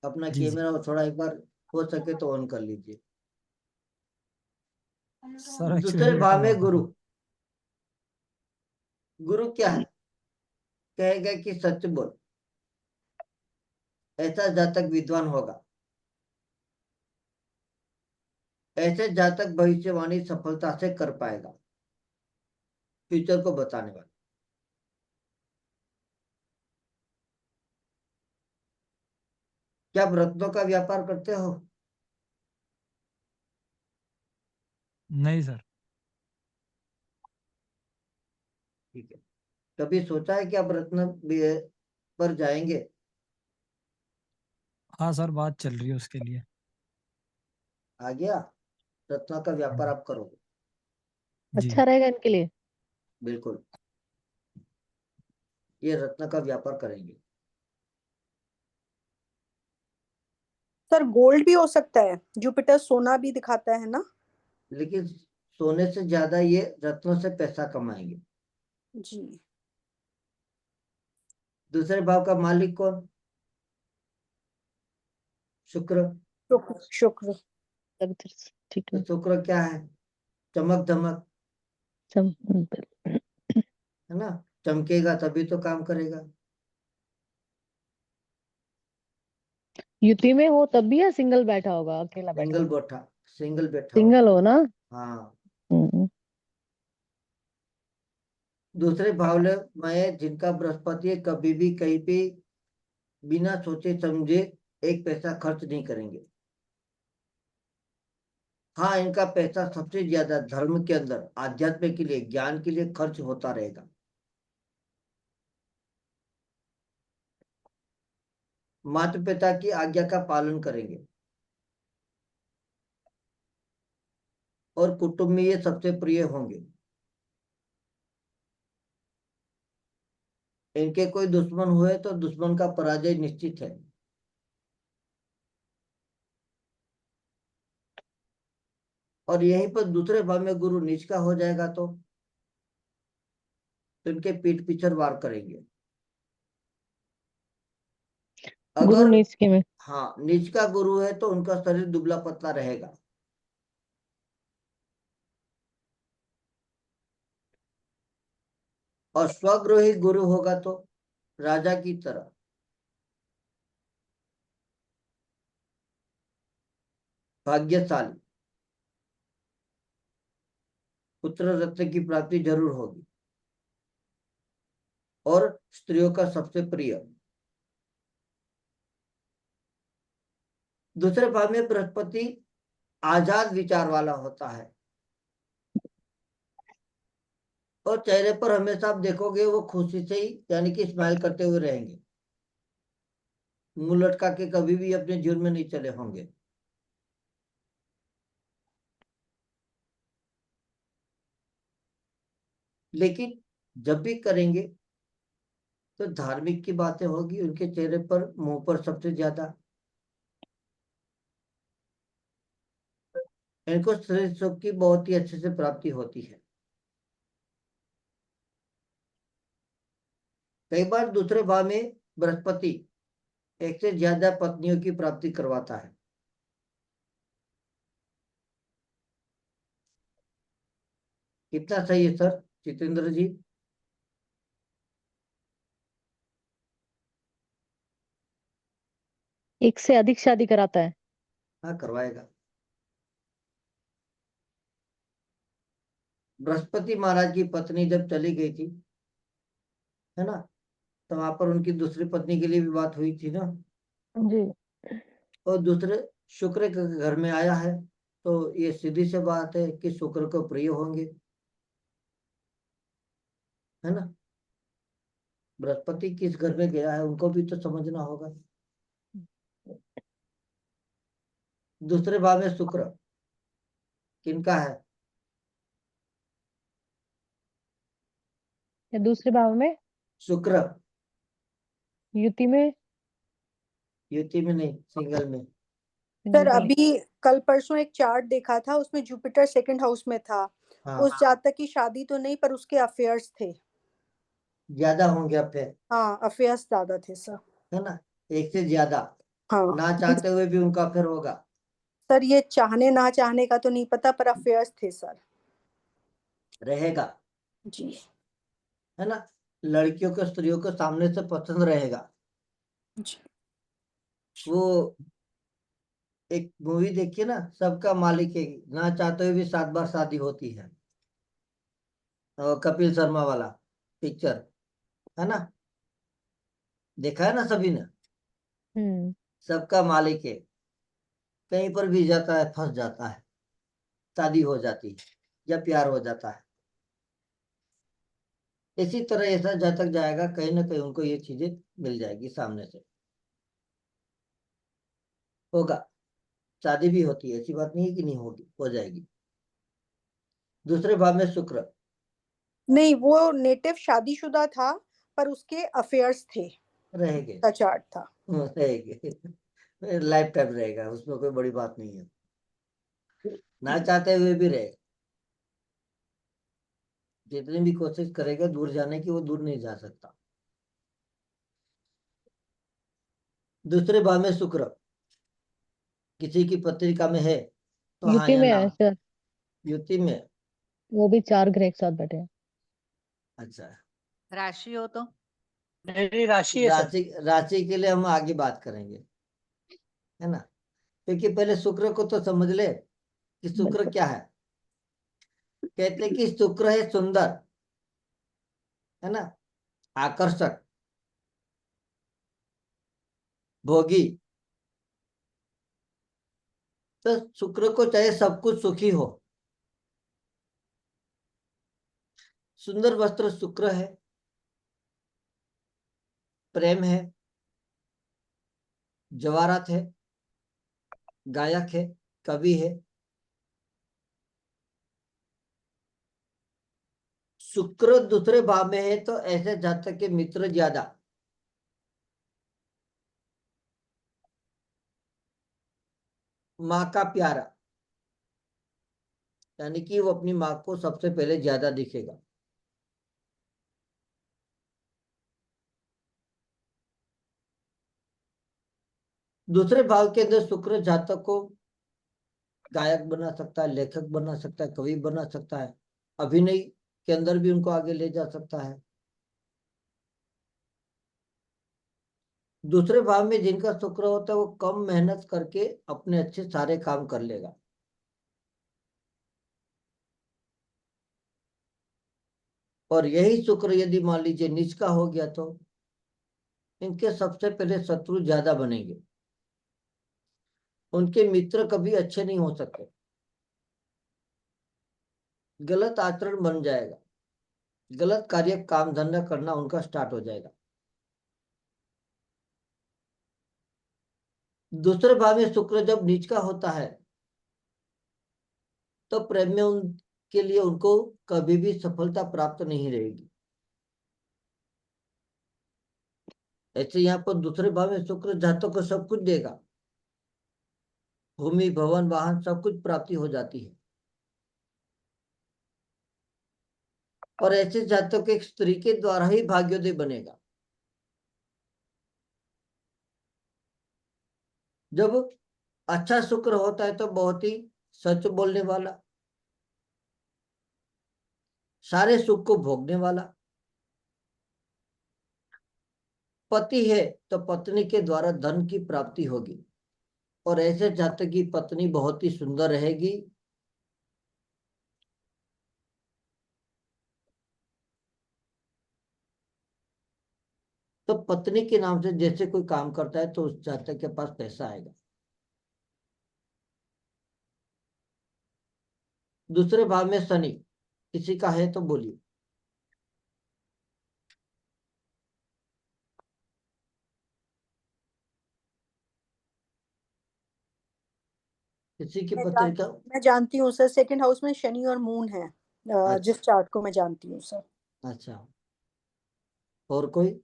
अपना जी जी कैमरा थोड़ा एक बार हो सके तो ऑन कर लीजिए। सर, एक्चुअली दूसरे लेटा भाव हुआ में गुरु। था। गुरु क्या है? कहेगा कि सच बोल, ऐसा जातक विद्वान होगा, ऐसे जातक भविष्यवाणी सफलता से कर पाएगा, फ्यूचर को बताने वाला। क्या आप रत्नों का व्यापार करते हो? नहीं सर। ठीक है, कभी सोचा है कि आप रत्न पर जाएंगे? हाँ सर, बात चल रही है उसके लिए। आ गया, रत्नों का हाँ व्यापार जी। आप करोगे। जी अच्छा रहेगा इनके लिए। बिल्कुल, ये रत्न का व्यापार करेंगे। सर गोल्ड भी हो सकता है, जुपिटर सोना भी दिखाता है ना। लेकिन सोने से ज्यादा ये रत्नों से पैसा कमाएंगे। जी। दूसरे भाव का मालिक कौन? शुक्र। शुक्र शुक्र। ठीक तो है। शुक्र क्या है? चमक धमक, है ना। चमकेगा तभी तो काम करेगा। युति में हो तब भी या सिंगल बैठा होगा, अकेला बैठा सिंगल होगा? बैठा, सिंगल बैठा हो। सिंगल हो ना। हाँ। हम्म। दूसरे भाव में जिनका बृहस्पति है, कभी भी कहीं भी बिना सोचे समझे एक पैसा खर्च नहीं करेंगे। हाँ, इनका पैसा सबसे ज्यादा धर्म के अंदर, आध्यात्म के लिए, ज्ञान के लिए खर्च होता रहेगा। माता पिता की आज्ञा का पालन करेंगे, और कुटुंब में ये सबसे प्रिय होंगे। इनके कोई दुश्मन हुए तो दुश्मन का पराजय निश्चित है। और यहीं पर दूसरे भाव में गुरु नीच का हो जाएगा तो इनके पीठ पीछे वार करेंगे। गुरु अगर नीच के में। हाँ, नीच का गुरु है तो उनका शरीर दुबला पतला रहेगा। और स्वग्रही गुरु होगा तो राजा की तरह भाग्यशाली, पुत्र रत्न की प्राप्ति जरूर होगी, और स्त्रियों का सबसे प्रिय। दूसरे भाव में बृहस्पति आजाद विचार वाला होता है, और चेहरे पर हमेशा आप देखोगे वो खुशी से ही, यानी कि स्माइल करते हुए रहेंगे। मुंह लटका के कभी भी अपने जीवन में नहीं चले होंगे। लेकिन जब भी करेंगे तो धार्मिक की बातें होगी उनके चेहरे पर, मुंह पर सबसे ज्यादा। इनको शरीर सुख की बहुत ही अच्छे से प्राप्ति होती है। कई बार दूसरे भाव में बृहस्पति एक से ज्यादा पत्नियों की प्राप्ति करवाता है। कितना सही है सर जितेंद्र जी? एक से अधिक शादी कराता है। हाँ, करवाएगा। बृहस्पति महाराज की पत्नी जब चली गई थी, है ना, तो वहां पर उनकी दूसरी पत्नी के लिए भी बात हुई थी ना। जी। और दूसरे शुक्र के घर में आया है, तो ये सीधी सी बात है कि शुक्र को प्रिय होंगे, है ना। बृहस्पति किस घर में गया है उनको भी तो समझना होगा। दूसरे भाव में शुक्र किनका है? या दूसरे भाव में शुक्र। युति में। युति में नहीं, सिंगल में। सर जी। अभी कल परसों एक चार्ट देखा था, उसमें जुपिटर सेकंड हाउस में था, हाँ उस जातक की शादी तो नहीं पर उसके अफेयर्स थे। ज्यादा होंगे अफेयर, हाँ अफेयर्स ज्यादा थे सर। है ना, एक से ज्यादा, हाँ ना चाहते हुए भी उनका अफेयर होगा। सर ये चाहने ना चाहने का तो नहीं पता पर अफेयर्स थे सर। रहेगा, जी है ना, लड़कियों को स्त्रियों को सामने से पसंद रहेगा। जी वो एक मूवी देखिए ना, सबका मालिक है, ना चाहते हुए भी 7 बार शादी होती है, और कपिल शर्मा वाला पिक्चर, है ना, देखा है ना सभी ने। हम्म। सबका मालिक है, कहीं पर भी जाता है फंस जाता है, शादी हो जाती है या प्यार हो जाता है। इसी तरह ऐसा जब तक जाएगा कहीं ना कहीं उनको ये चीजें मिल जाएगी सामने से, होगा, शादी भी होती है, ऐसी बात नहीं है कि नहीं होगी, हो जाएगी। दूसरे भाव में शुक्र नहीं वो नेटिव शादीशुदा था पर उसके अफेयर्स थे रहेंगे, का चार्ट था। रहेंगे, लाइफ टाइम रहेगा, उसमें कोई बड़ी बात नहीं है, ना चाहते हुए भी रहेगा। जितनी भी कोशिश करेगा दूर जाने की, वो दूर नहीं जा सकता। दूसरे भाव में शुक्र किसी की पत्रिका में है तो हाँ यूपी या में ना, है सर, युति में। वो भी 4 ग्रह एक साथ बैठे हैं। अच्छा, राशि हो तो मेरी राशि है सर। राशि, राशि के लिए हम आगे बात करेंगे, है ना, क्योंकि पहले शुक्र को तो समझ ले कि शुक्र बिल्कुल। क्या है। कहते हैं कि शुक्र है सुंदर, है ना, आकर्षक, भोगी। तो शुक्र को चाहे सब कुछ सुखी हो, सुंदर वस्त्र शुक्र है, प्रेम है, जवाहरात है, गायक है, कवि है। शुक्र दूसरे भाव में है तो ऐसे जातक के मित्र ज्यादा, माँ का प्यारा, यानी कि वो अपनी माँ को सबसे पहले ज्यादा दिखेगा। दूसरे भाव के अंदर शुक्र जातक को गायक बना सकता है, लेखक बना सकता है, कवि बना सकता है, अभिनय के अंदर भी उनको आगे ले जा सकता है। दूसरे भाव में जिनका शुक्र होता है वो कम मेहनत करके अपने अच्छे सारे काम कर लेगा। और यही शुक्र यदि मान लीजिए नीच का हो गया तो इनके सबसे पहले शत्रु ज्यादा बनेंगे, उनके मित्र कभी अच्छे नहीं हो सकते, गलत आचरण बन जाएगा, गलत कार्य काम धंधा करना उनका स्टार्ट हो जाएगा। दूसरे भाव में शुक्र जब नीच का होता है तो प्रेम में उनके लिए उनको कभी भी सफलता प्राप्त नहीं रहेगी। ऐसे यहाँ पर दूसरे भाव में शुक्र जातक को सब कुछ देगा, भूमि भवन वाहन सब कुछ प्राप्ति हो जाती है। और ऐसे जातक एक स्त्री के द्वारा ही भाग्योदय बनेगा। जब अच्छा शुक्र होता है तो बहुत ही सच बोलने वाला, सारे सुख को भोगने वाला, पति है तो पत्नी के द्वारा धन की प्राप्ति होगी। और ऐसे जातक की पत्नी बहुत ही सुंदर रहेगी, तो पत्नी के नाम से जैसे कोई काम करता है तो उस जातक के पास पैसा आएगा। दूसरे भाव में शनि किसी का है तो बोलिए। किसी की पत्रिका, मैं जानती हूँ सर, सेकंड हाउस में शनि और मून है अच्छा, जिस चार्ट को मैं जानती हूँ सर। अच्छा, और कोई?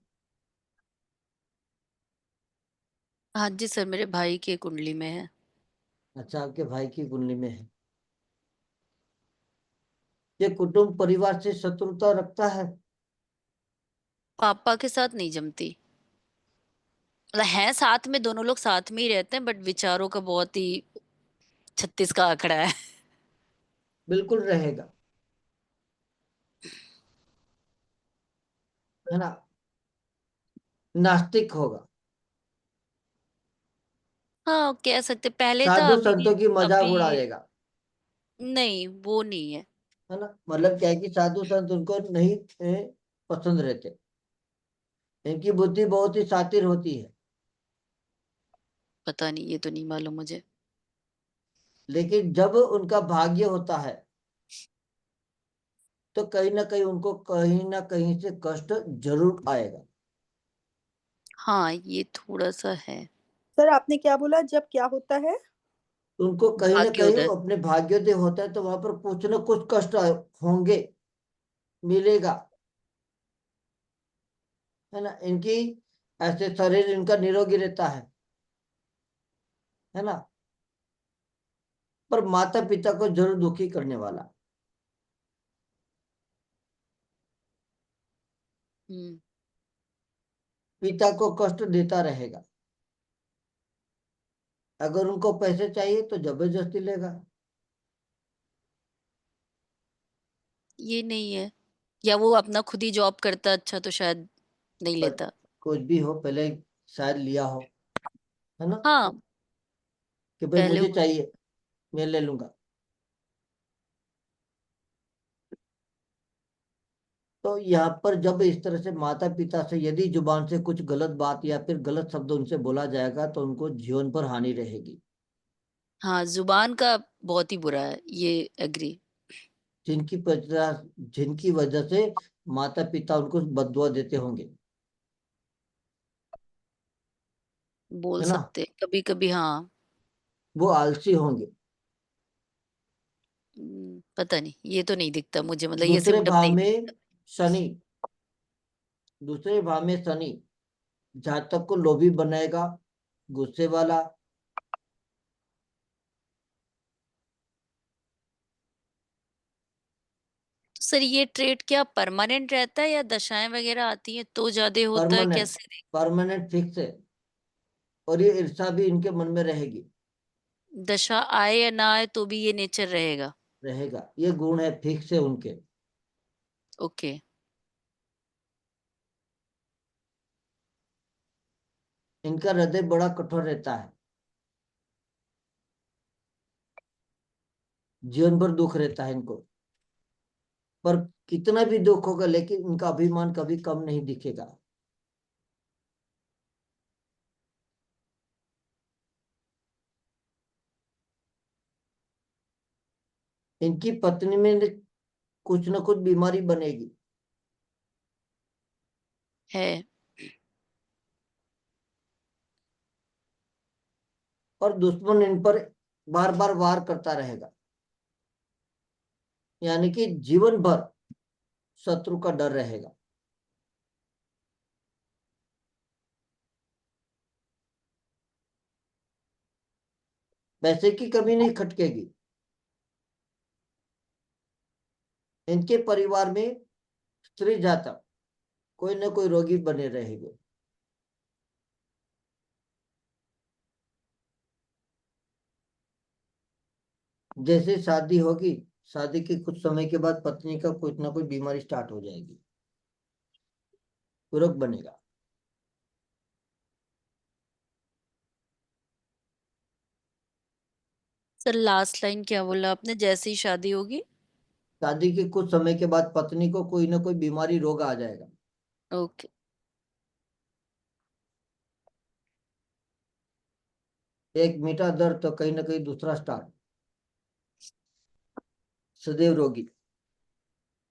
हाँ जी सर, मेरे भाई की कुंडली में है। अच्छा, आपके भाई की कुंडली में है। ये कुटुंब परिवार से शत्रुता रखता है। पापा के साथ नहीं जमती, मतलब है साथ में, दोनों लोग साथ में ही रहते हैं, बट विचारों का बहुत ही 36 का आंकड़ा है। बिल्कुल रहेगा, है ना। नास्तिक होगा, हाँ कह सकते, पहले था, साधु अभी संतों की मजाक अभी उड़ाएगा, नहीं, वो नहीं है। है ना। मतलब क्या है कि साधु संत उनको नहीं पसंद रहते। इनकी बुद्धि बहुत ही शातिर होती है, पता नहीं, ये तो नहीं मालूम मुझे। लेकिन जब उनका भाग्य होता है तो कहीं ना कहीं उनको कहीं ना कहीं से कष्ट जरूर आएगा। हाँ ये थोड़ा सा है। सर आपने क्या बोला, जब क्या होता है? उनको कहीं ना कहीं भाग्योदय। अपने भाग्योदय होता है तो वहां पर कुछ ना कुछ कष्ट होंगे, मिलेगा, है ना। इनकी ऐसे शरीर इनका निरोगी रहता है ना, पर माता पिता को जरूर दुखी करने वाला। हम्म। पिता को कष्ट देता रहेगा। अगर उनको पैसे चाहिए तो जबरदस्ती लेगा। ये नहीं है, या वो अपना खुद ही जॉब करता अच्छा तो शायद नहीं पर लेता। कुछ भी हो, पहले शायद लिया हो, है ना, हाँ कि भाई पहले मुझे हो। चाहिए, मैं ले लूंगा। तो यहाँ पर जब इस तरह से माता पिता से यदि जुबान से कुछ गलत बात या फिर गलत शब्द उनसे बोला जाएगा तो उनको जीवन पर हानि रहेगी। हाँ जुबान का बहुत ही बुरा है, ये एग्री। जिनकी वजह से माता पिता उनको बददुआ देते होंगे, बोल है ना। सकते कभी कभी, हाँ। वो आलसी होंगे। पता नहीं, ये तो नहीं दिखता मुझे, मतलब ये दूसरे सिम्टम भाव नहीं में दिखता। शनि, दूसरे भाव में शनि जातक को लोभी बनाएगा, गुस्से वाला। तो सर ये ट्रेट क्या परमानेंट रहता है या दशाएं वगैरह आती हैं तो ज्यादा होता है, परमानेंट, कैसे? परमानेंट फिक्स है। और ये ईर्ष्या भी इनके मन में रहेगी, दशा आए या ना आए तो भी ये नेचर रहेगा। रहेगा। ये गुण है, फिक्स है उनके। ओके। इनका हृदय बड़ा कठोर रहता है, जीवन भर दुख रहता है इनको। पर कितना भी दुख होगा लेकिन इनका अभिमान कभी कम नहीं दिखेगा। इनकी पत्नी में कुछ ना कुछ बीमारी बनेगी, है। और दुश्मन इन पर बार बार वार करता रहेगा, यानी कि जीवन भर शत्रु का डर रहेगा। पैसे की कमी नहीं खटकेगी। इनके परिवार में स्त्री जातक कोई ना कोई रोगी बने रहेंगे। जैसे शादी होगी, शादी के कुछ समय के बाद पत्नी का कुछ ना कुछ बीमारी स्टार्ट हो जाएगी, रोग बनेगा। सर लास्ट लाइन क्या बोला आपने, जैसे ही शादी होगी? शादी के कुछ समय के बाद पत्नी को कोई ना कोई बीमारी रोग आ जाएगा। ओके। एक मीठा दर्द तो कहीं ना कहीं दूसरा स्टार्ट, सदैव रोगी।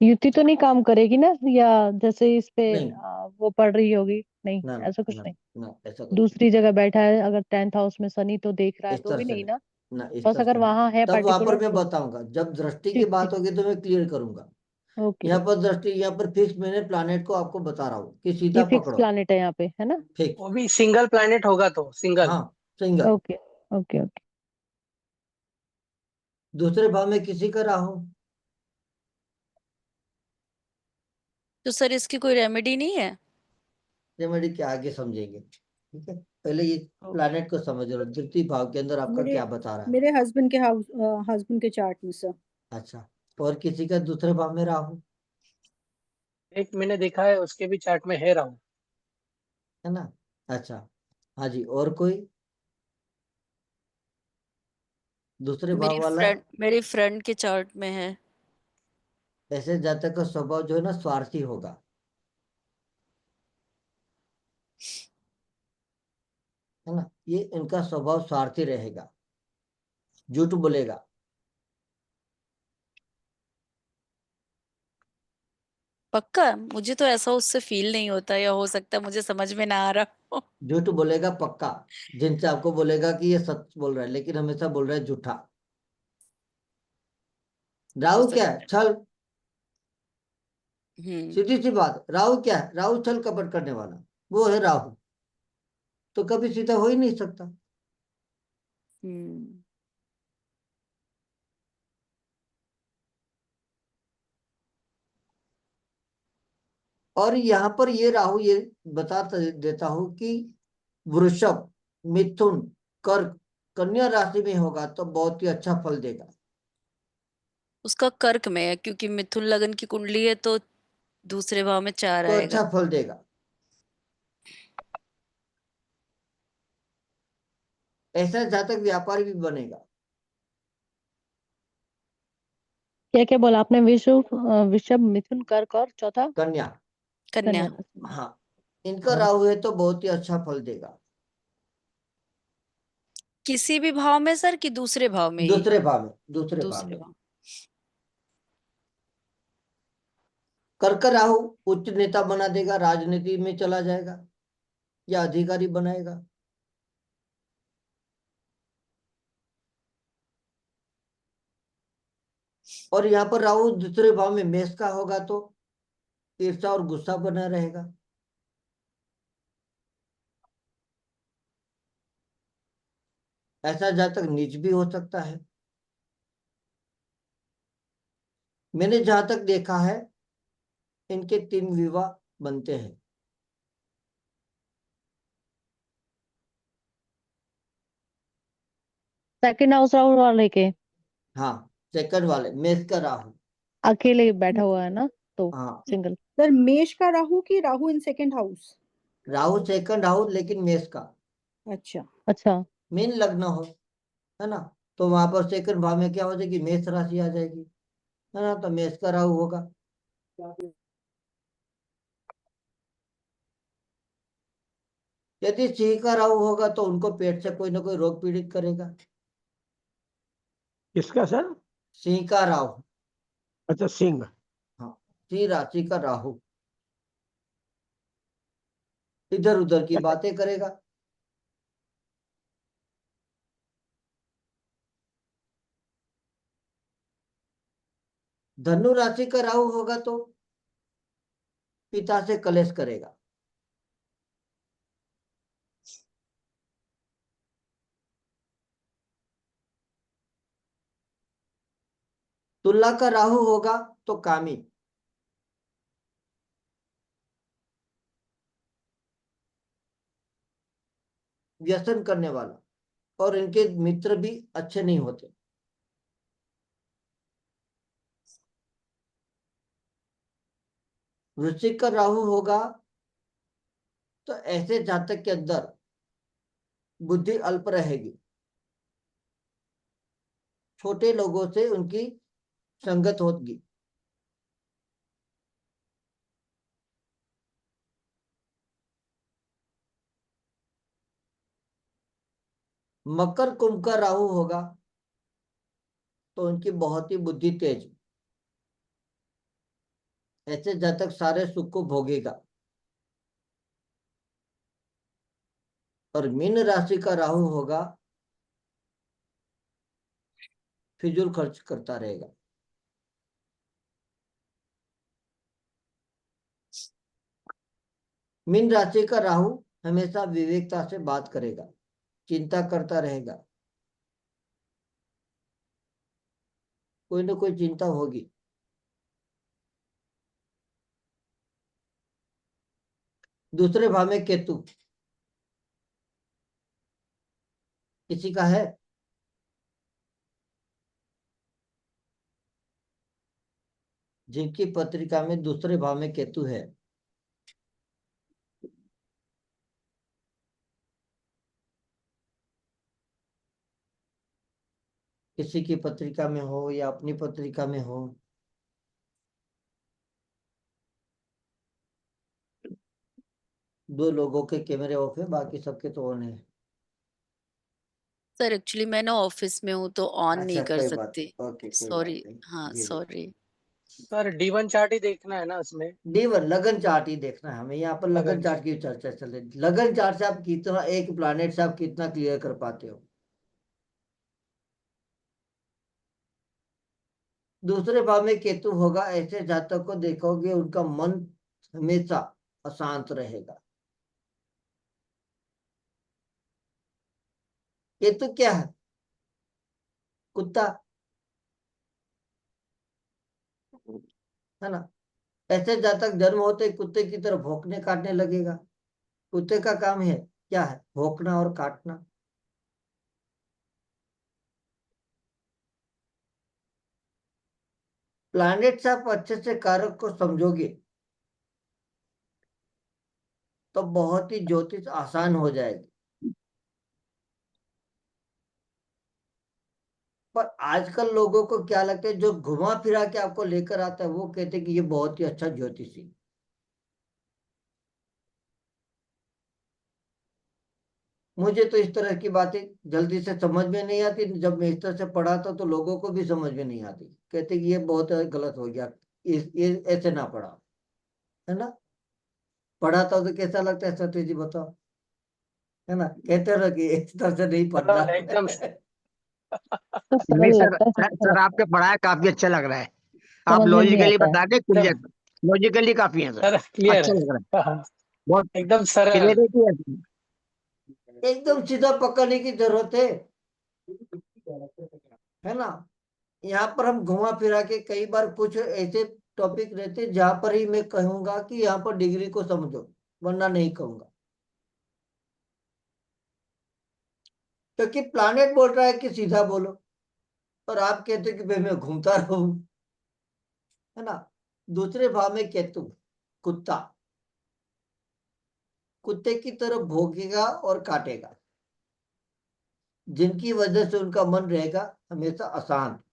युति तो नहीं काम करेगी ना, या जैसे इस पे नहीं, वो पढ़ रही होगी? नहीं, ना ऐसा कुछ ना नहीं। ना, ऐसा कुछ नहीं। दूसरी जगह बैठा है, अगर 10th हाउस में शनि तो देख रहा है इस तो तरह भी से नहीं नहीं, ना? ना इस बस तरह अगर से नहीं। वहां है तब वहां पर पर्टिकुलर मैं तो बताऊंगा, जब दृष्टि की ठीक बात ठीक। होगी तो मैं क्लियर करूंगा। ओके यहाँ ओके। पर दृष्टि, यहाँ पर फिक्स मैंने प्लानेट को आपको बता रहा हूँ कि ये सीधा फिक्स पकड़ो। प्लैनेट है यहाँ पे, है ना? फिक्स, वो भी सिंगल प्लैनेट होगा तो सिंगल। हाँ, सिंगल। Okay okay okay. दूसरे भाव में किसी का राहु, तो सर इसकी कोई रेमेडी नहीं है? रेमेडी के आगे समझेंगे, ठीक है। पहले ये प्लैनेट को समझ लो, तृतीय भाव के अंदर आपका मेरे क्या बता रहा है। मेरे हस्बैंड के चार्ट में सर। अच्छा, और किसी का दूसरे भाव में राहु एक मैंने देखा है उसके भी चार्ट में है राहु। है ना। अच्छा, हाँ जी, और कोई दूसरे भाव वाला। मेरी फ्रेंड के चार्ट में है। ऐसे जातक का स्वभाव जो है ना स्वार्थी होगा, है ना। ये इनका स्वभाव स्वार्थी रहेगा, झूठ बोलेगा। पक्का? मुझे तो ऐसा उससे फील नहीं होता, या हो सकता है मुझे समझ में ना आ रहा हो। झूठ बोलेगा पक्का, जिनसे आपको बोलेगा कि ये सच बोल रहा है, लेकिन हमेशा बोल रहा है झूठा। हो राहु क्या है? सकता छल। है। सीधी सी बात, राहु क्या है? राहु छल कपट करने वाला, वो है राहु। तो कभी सीधा हो ही नहीं सकता। हम्म। और यहाँ पर ये राहु ये बता देता हूं कि वृषभ, मिथुन, कर्क, कन्या राशि में होगा तो बहुत ही अच्छा फल देगा। उसका कर्क में है, क्योंकि मिथुन लगन की कुंडली है, तो दूसरे भाव में 4 तो आएगा। अच्छा फल देगा। ऐसा जातक व्यापारी भी बनेगा। क्या क्या बोला आपने? विषभ, मिथुन, कर्क और चौथा कन्या। कन्या। कन्या राशि। हाँ, इनका और राहु है तो बहुत ही अच्छा फल देगा। किसी भी भाव में सर, कि दूसरे भाव में ही? दूसरे भाव में, दूसरे भाव दूसरे में। भाव। कर्क राहु उच्च नेता बना देगा, राजनीति में चला जाएगा या अधिकारी बनाएगा। और यहाँ पर राहु दूसरे भाव में मेष का होगा तो ईर्ष्या और गुस्सा बना रहेगा। ऐसा जातक नीच भी हो सकता है। मैंने जहां तक देखा है इनके 3 विवाह बनते हैं। सेकंड हाउस राहुल वाले के हाँ, सेकंड वाले मेष का राहु। अकेले बैठा हुआ है ना, तो हाँ, सिंगल। सर मेष का राहु की Rahu in second house? Rahu second house लेकिन मेष का अच्छा। अच्छा। मीन लग्न हो, है ना। तो वहां पर सेकंड भाव में क्या हो जाएगी? मेष राशि आ जाएगी, है ना। तो मेष का राहु होगा। यदि सिंह का राहु होगा तो उनको पेट से कोई ना कोई रोग पीड़ित करेगा। किसका सर? सिंह का राहु। अच्छा, सिंह। हाँ, सिंह राशि का राहु इधर उधर की बातें करेगा। धनु राशि का राहु होगा तो पिता से कलेश करेगा। तुला का राहु होगा तो कामी, व्यसन करने वाला, और इनके मित्र भी अच्छे नहीं होते। वृश्चिक का राहु होगा तो ऐसे जातक के अंदर बुद्धि अल्प रहेगी, छोटे लोगों से उनकी संगत होगी। मकर कुंभ का राहु होगा तो उनकी बहुत ही बुद्धि तेज, ऐसे जातक सारे सुख को भोगेगा। और मीन राशि का राहु होगा फिजूल खर्च करता रहेगा। मीन राशि का राहु हमेशा विवेकता से बात करेगा, चिंता करता रहेगा, कोई ना कोई चिंता होगी। दूसरे भाव में केतु किसी का है? जिनकी पत्रिका में दूसरे भाव में केतु है, किसी की पत्रिका में हो या अपनी पत्रिका में हो। दो लोगों के कैमरे ऑफ है, बाकी सबके तो ऑन है। सर एक्चुअली मैं ना ऑफिस में हूँ तो ऑन नहीं अच्छा, कर कोई बात, सकती। ओके, कोई बात सॉरी। नहीं। हाँ जी जी। सॉरी। सर D1 चार्ट ही देखना है ना इसमें। D1 लगन चार्ट ही देखना है हमें। यहाँ पर लगन लगन। चार्ट की चर्चा चल रही। लगन चार्ट से आप कितना, एक प्लैनेट से आप कितना क्लियर कर पाते हो। दूसरे भाव में केतु होगा, ऐसे जातक को देखोगे उनका मन हमेशा अशांत रहेगा। केतु क्या है? कुत्ता, है ना। ऐसे जातक जन्म होते ही कुत्ते की तरह भौंकने काटने लगेगा। कुत्ते का काम है क्या? है भौंकना और काटना। प्लैनेट से आप अच्छे से कारक को समझोगे तो बहुत ही ज्योतिष आसान हो जाएगी। पर आजकल लोगों को क्या लगता है, जो घुमा फिरा के आपको लेकर आता है वो कहते हैं कि ये बहुत ही अच्छा ज्योतिषी। मुझे तो इस तरह की बातें जल्दी से समझ में नहीं आती। जब मैं इस तरह से पढ़ाता तो लोगों को भी समझ में नहीं आती। कहते कि ये बहुत गलत हो गया, ये ऐसे ना पढ़ा, है ना। पढ़ाता हो तो कैसा लगता है सतीश जी, बताओ, है ना। कहते रहो कि इस तरह से नहीं पढ़ना। सर एकदम तो नहीं सरल सर, लगता है, अच्छा सर लगता आपके पढ़ाया काफी अच्छा लग रहा है। है, आप समझ में नहीं लॉजिकली आता है। बता के एकदम क्लियर, लॉजिकली काफी है सर। सर क्लियर अच्छा है। लग रहा है, हाँ, बहुत एकदम सरल। क्लियरिटी है। एकदम सीधा पकड़ने की जरूरत है ना। यहाँ पर हम घुमा फिरा के कई बार कुछ ऐसे टॉपिक रहते जहां पर ही मैं कहूंगा कि यहाँ पर डिग्री को समझो, वरना नहीं कहूंगा। क्योंकि प्लानेट बोल रहा है कि सीधा बोलो, और आप कहते हो कि भाई मैं घूमता रहूं, है ना। दूसरे भाव में केतु, कुत्ता, कुत्ते की तरह भौंकेगा और काटेगा, जिनकी वजह से उनका मन रहेगा हमेशा अशांत।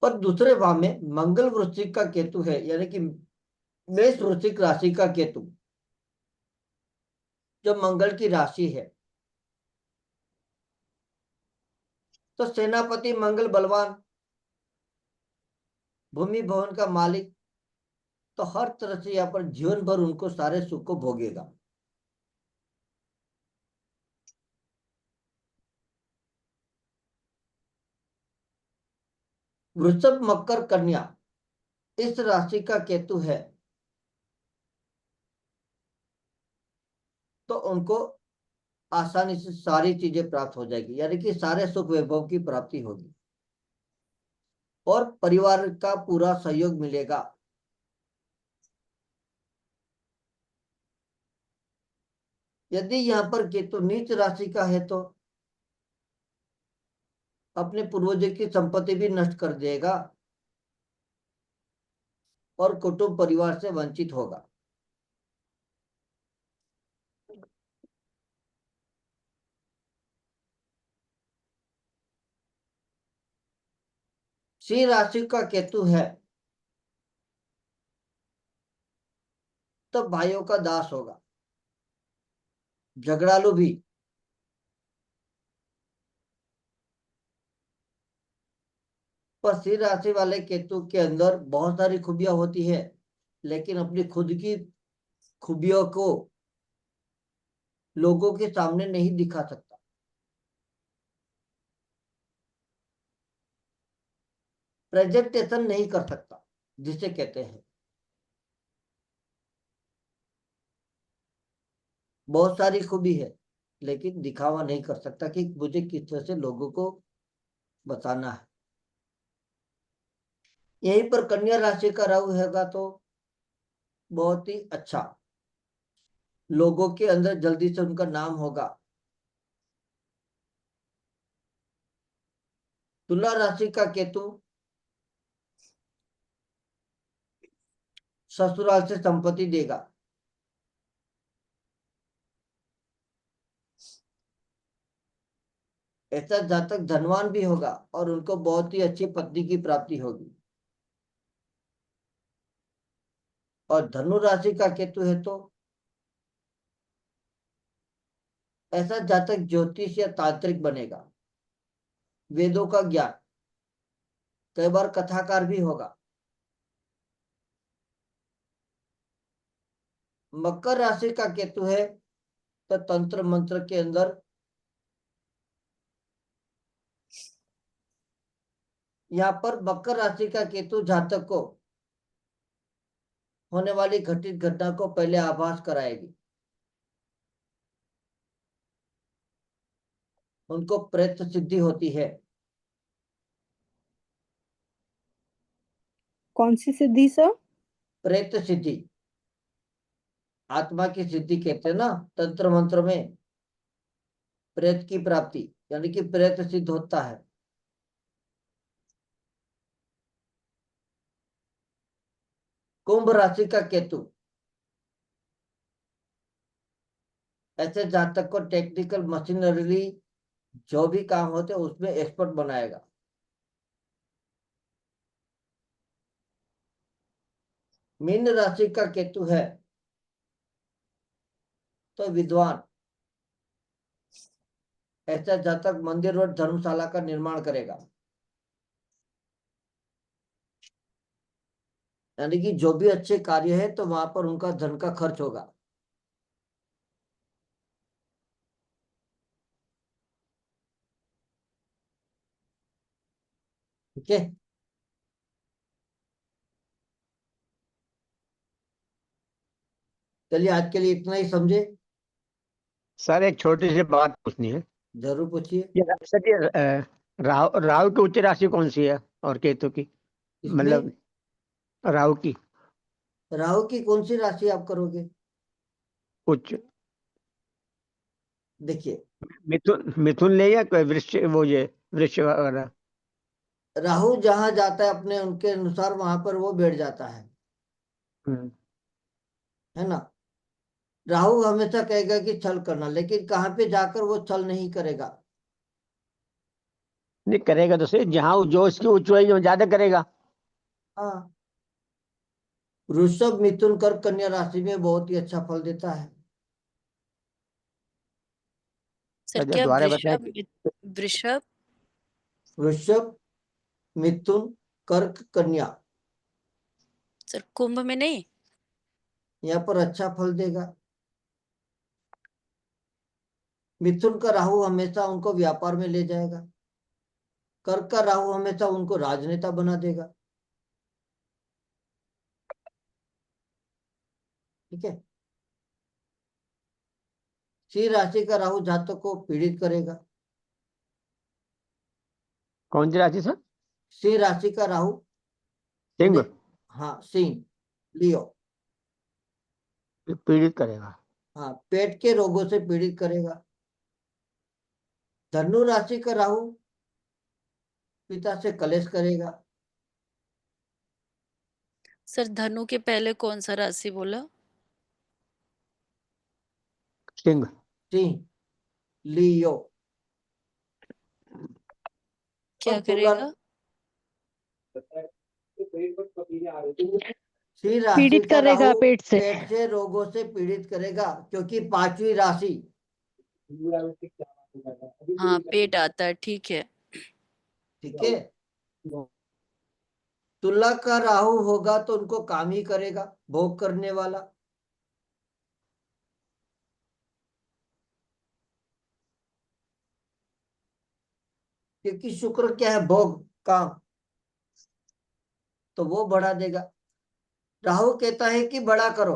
पर दूसरे भाव में मंगल वृश्चिक का केतु है, यानी कि मेष वृश्चिक राशि का केतु, जो मंगल की राशि है। तो सेनापति मंगल बलवान, भूमि भवन का मालिक, तो हर तरह से यहाँ पर जीवन भर उनको सारे सुख को भोगेगा। वृषभ मकर कन्या इस राशि का केतु है, तो उनको आसानी से सारी चीजें प्राप्त हो जाएगी, यानी कि सारे सुख वैभव की प्राप्ति होगी और परिवार का पूरा सहयोग मिलेगा। यदि यहाँ पर केतु नीच राशि का है तो अपने पूर्वजों की संपत्ति भी नष्ट कर देगा और कुटुंब परिवार से वंचित होगा। सिंह राशि का केतु है तो भाइयों का दास होगा, झगड़ालू भी। पर सिंह राशि वाले केतु के अंदर बहुत सारी खूबियां होती है, लेकिन अपनी खुद की खूबियों को लोगों के सामने नहीं दिखा सकता। प्रेजेंटेशन नहीं कर सकता, जिसे कहते हैं। बहुत सारी खूबी है, लेकिन दिखावा नहीं कर सकता कि मुझे किस तरह से लोगों को बताना है। यहीं पर कन्या राशि का राहु हैगा तो बहुत ही अच्छा, लोगों के अंदर जल्दी से उनका नाम होगा। तुला राशि का केतु ससुराल से संपत्ति देगा। ऐसा जातक धनवान भी होगा और उनको बहुत ही अच्छी पत्नी की प्राप्ति होगी। और धनु राशि का केतु है तो ऐसा जातक ज्योतिष या तांत्रिक बनेगा, वेदों का ज्ञान, कई बार कथाकार भी होगा। मकर राशि का केतु है तो तंत्र मंत्र के अंदर यहाँ पर मकर राशि का केतु जातक को होने वाली घटित घटना को पहले आभास कराएगी। उनको प्रेत सिद्धि होती है। कौन सी सिद्धि सर? प्रेत सिद्धि, आत्मा की सिद्धि कहते हैं ना तंत्र मंत्र में, प्रेत की प्राप्ति यानी कि प्रेत सिद्ध होता है। कुंभ राशि का केतु ऐसे जातक को टेक्निकल मशीनरी जो भी काम होते हैं उसमें एक्सपर्ट बनाएगा। मीन राशि का केतु है तो विद्वान, ऐसा जातक मंदिर और धर्मशाला का निर्माण करेगा। यानी कि जो भी अच्छे कार्य है तो वहां पर उनका धन का खर्च होगा। ठीक है, चलिए आज के लिए इतना ही समझे। सर एक छोटी सी बात पूछनी है। जरूर पूछिए। ये सर ये राहु राहु की उच्च राशि कौन सी है और केतु की, इसमें मतलब राहु की राहु की कौन सी राशि आप करोगे? उच्च? देखिए, मिथुन मिथुन ले या कोई वृश्चिक, वो ये वृश्चिक वगैरह? राहु जहां जाता है अपने उनके अनुसार वहां पर वो बैठ जाता हम्म, है ना। राहु हमेशा कहेगा कि छल करना, लेकिन कहाँ पे जाकर वो छल नहीं करेगा। नहीं करेगा तो सही, जहाँ जो इसकी उच्च होगी वो ज्यादा करेगा। हाँ, वृषभ मिथुन कर्क कन्या राशि में बहुत ही अच्छा फल देता है। सर अच्छा, क्या दोबारा बताएं। वृषभ वृषभ मिथुन कर्क कन्या, सर कुंभ में नहीं? यहाँ पर अच्छा फल देगा। मिथुन का राहु हमेशा उनको व्यापार में ले जाएगा। कर्क का राहु हमेशा उनको राजनेता बना देगा। ठीक है। सिंह राशि का राहु जातक को पीड़ित करेगा। कौन सी राशि सर? सिंह राशि का राहु सिंह हाँ सिंह, लियो। पीड़ित करेगा। हाँ, पेट के रोगों से पीड़ित करेगा। धनु राशि का राहु पिता से कलेश करेगा। सर धनु के पहले कौन सा राशि बोला? सिंह। सिंह, लियो। क्या और तुला, करेगा? सिंह राशि पीड़ित का करेगा राहु पेट से। पेट से रोगों से पीड़ित करेगा, क्योंकि पांचवी राशि। हाँ पेट आता है, ठीक है। ठीक है। तुला का राहु होगा तो उनको काम ही करेगा, भोग करने वाला। क्योंकि शुक्र क्या है, भोग, काम, तो वो बढ़ा देगा। राहु कहता है कि बड़ा करो,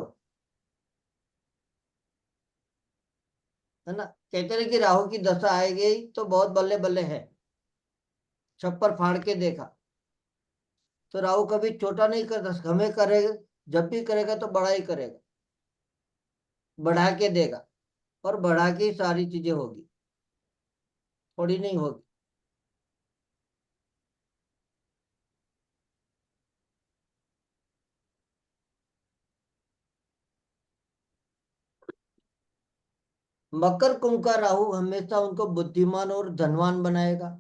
है ना। कहते हैं कि राहु की दशा आएगी तो बहुत बल्ले बल्ले है, छप्पर फाड़ के देखा। तो राहु कभी छोटा नहीं करता, हमें करेगा जब भी करेगा तो बड़ा ही करेगा, बढ़ा के देगा, और बढ़ा के ही सारी चीजें होगी, थोड़ी नहीं होगी। मकर कुंभ का राहु हमेशा उनको बुद्धिमान और धनवान बनाएगा,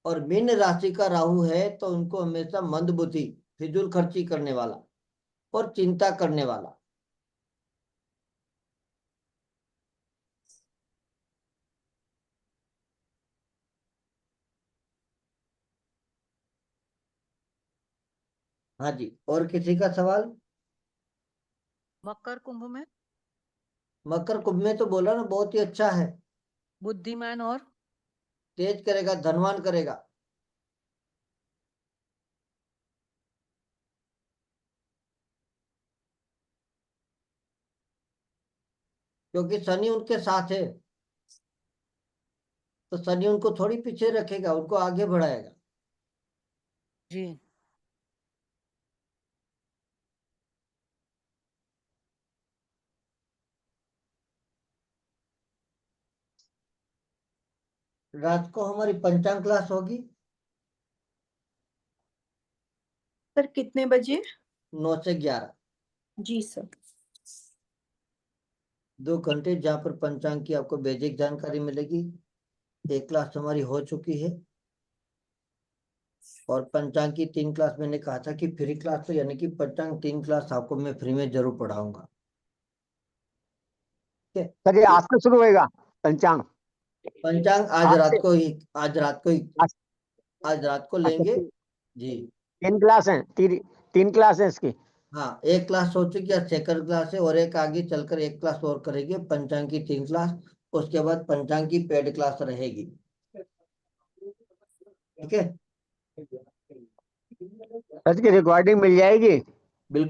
और मीन राशि का राहु है तो उनको हमेशा मंदबुद्धि, फिजूल खर्ची करने वाला और चिंता करने वाला। हाँ जी, और किसी का सवाल? मकर कुंभ में मकर कुंभ में तो बोला ना, बहुत ही अच्छा है, बुद्धिमान और तेज करेगा, धनवान करेगा। क्योंकि शनि उनके साथ है, तो शनि उनको थोड़ी पीछे रखेगा, उनको आगे बढ़ाएगा। जी। रात को हमारी पंचांग क्लास होगी सर कितने बजे? 9 से 11, जी सर। 2 घंटे, जहाँ पर पंचांग की आपको बेसिक जानकारी मिलेगी। एक क्लास हमारी हो चुकी है, और पंचांग की 3 क्लास मैंने कहा था कि फ्री क्लास, तो यानी कि पंचांग 3 क्लास आपको मैं फ्री में जरूर पढ़ाऊंगा। ठीक है, सर ये आज से शुरू होएगा पंचांग? पंचांग आज आज रात से? को ही, आज रात को ही, आज- आज रात को अच्छा, लेंगे जी। 3 क्लास हैं, 3 क्लास है इसकी? हाँ, एक क्लास हो चुकी है, सेकंड क्लास है, और एक आगे चलकर एक क्लास और करेंगे, पंचांग की 3 क्लास। उसके बाद पंचांग की पेड क्लास रहेगी। ठीक है, सर की रिकॉर्डिंग मिल जाएगी? बिल्कुल।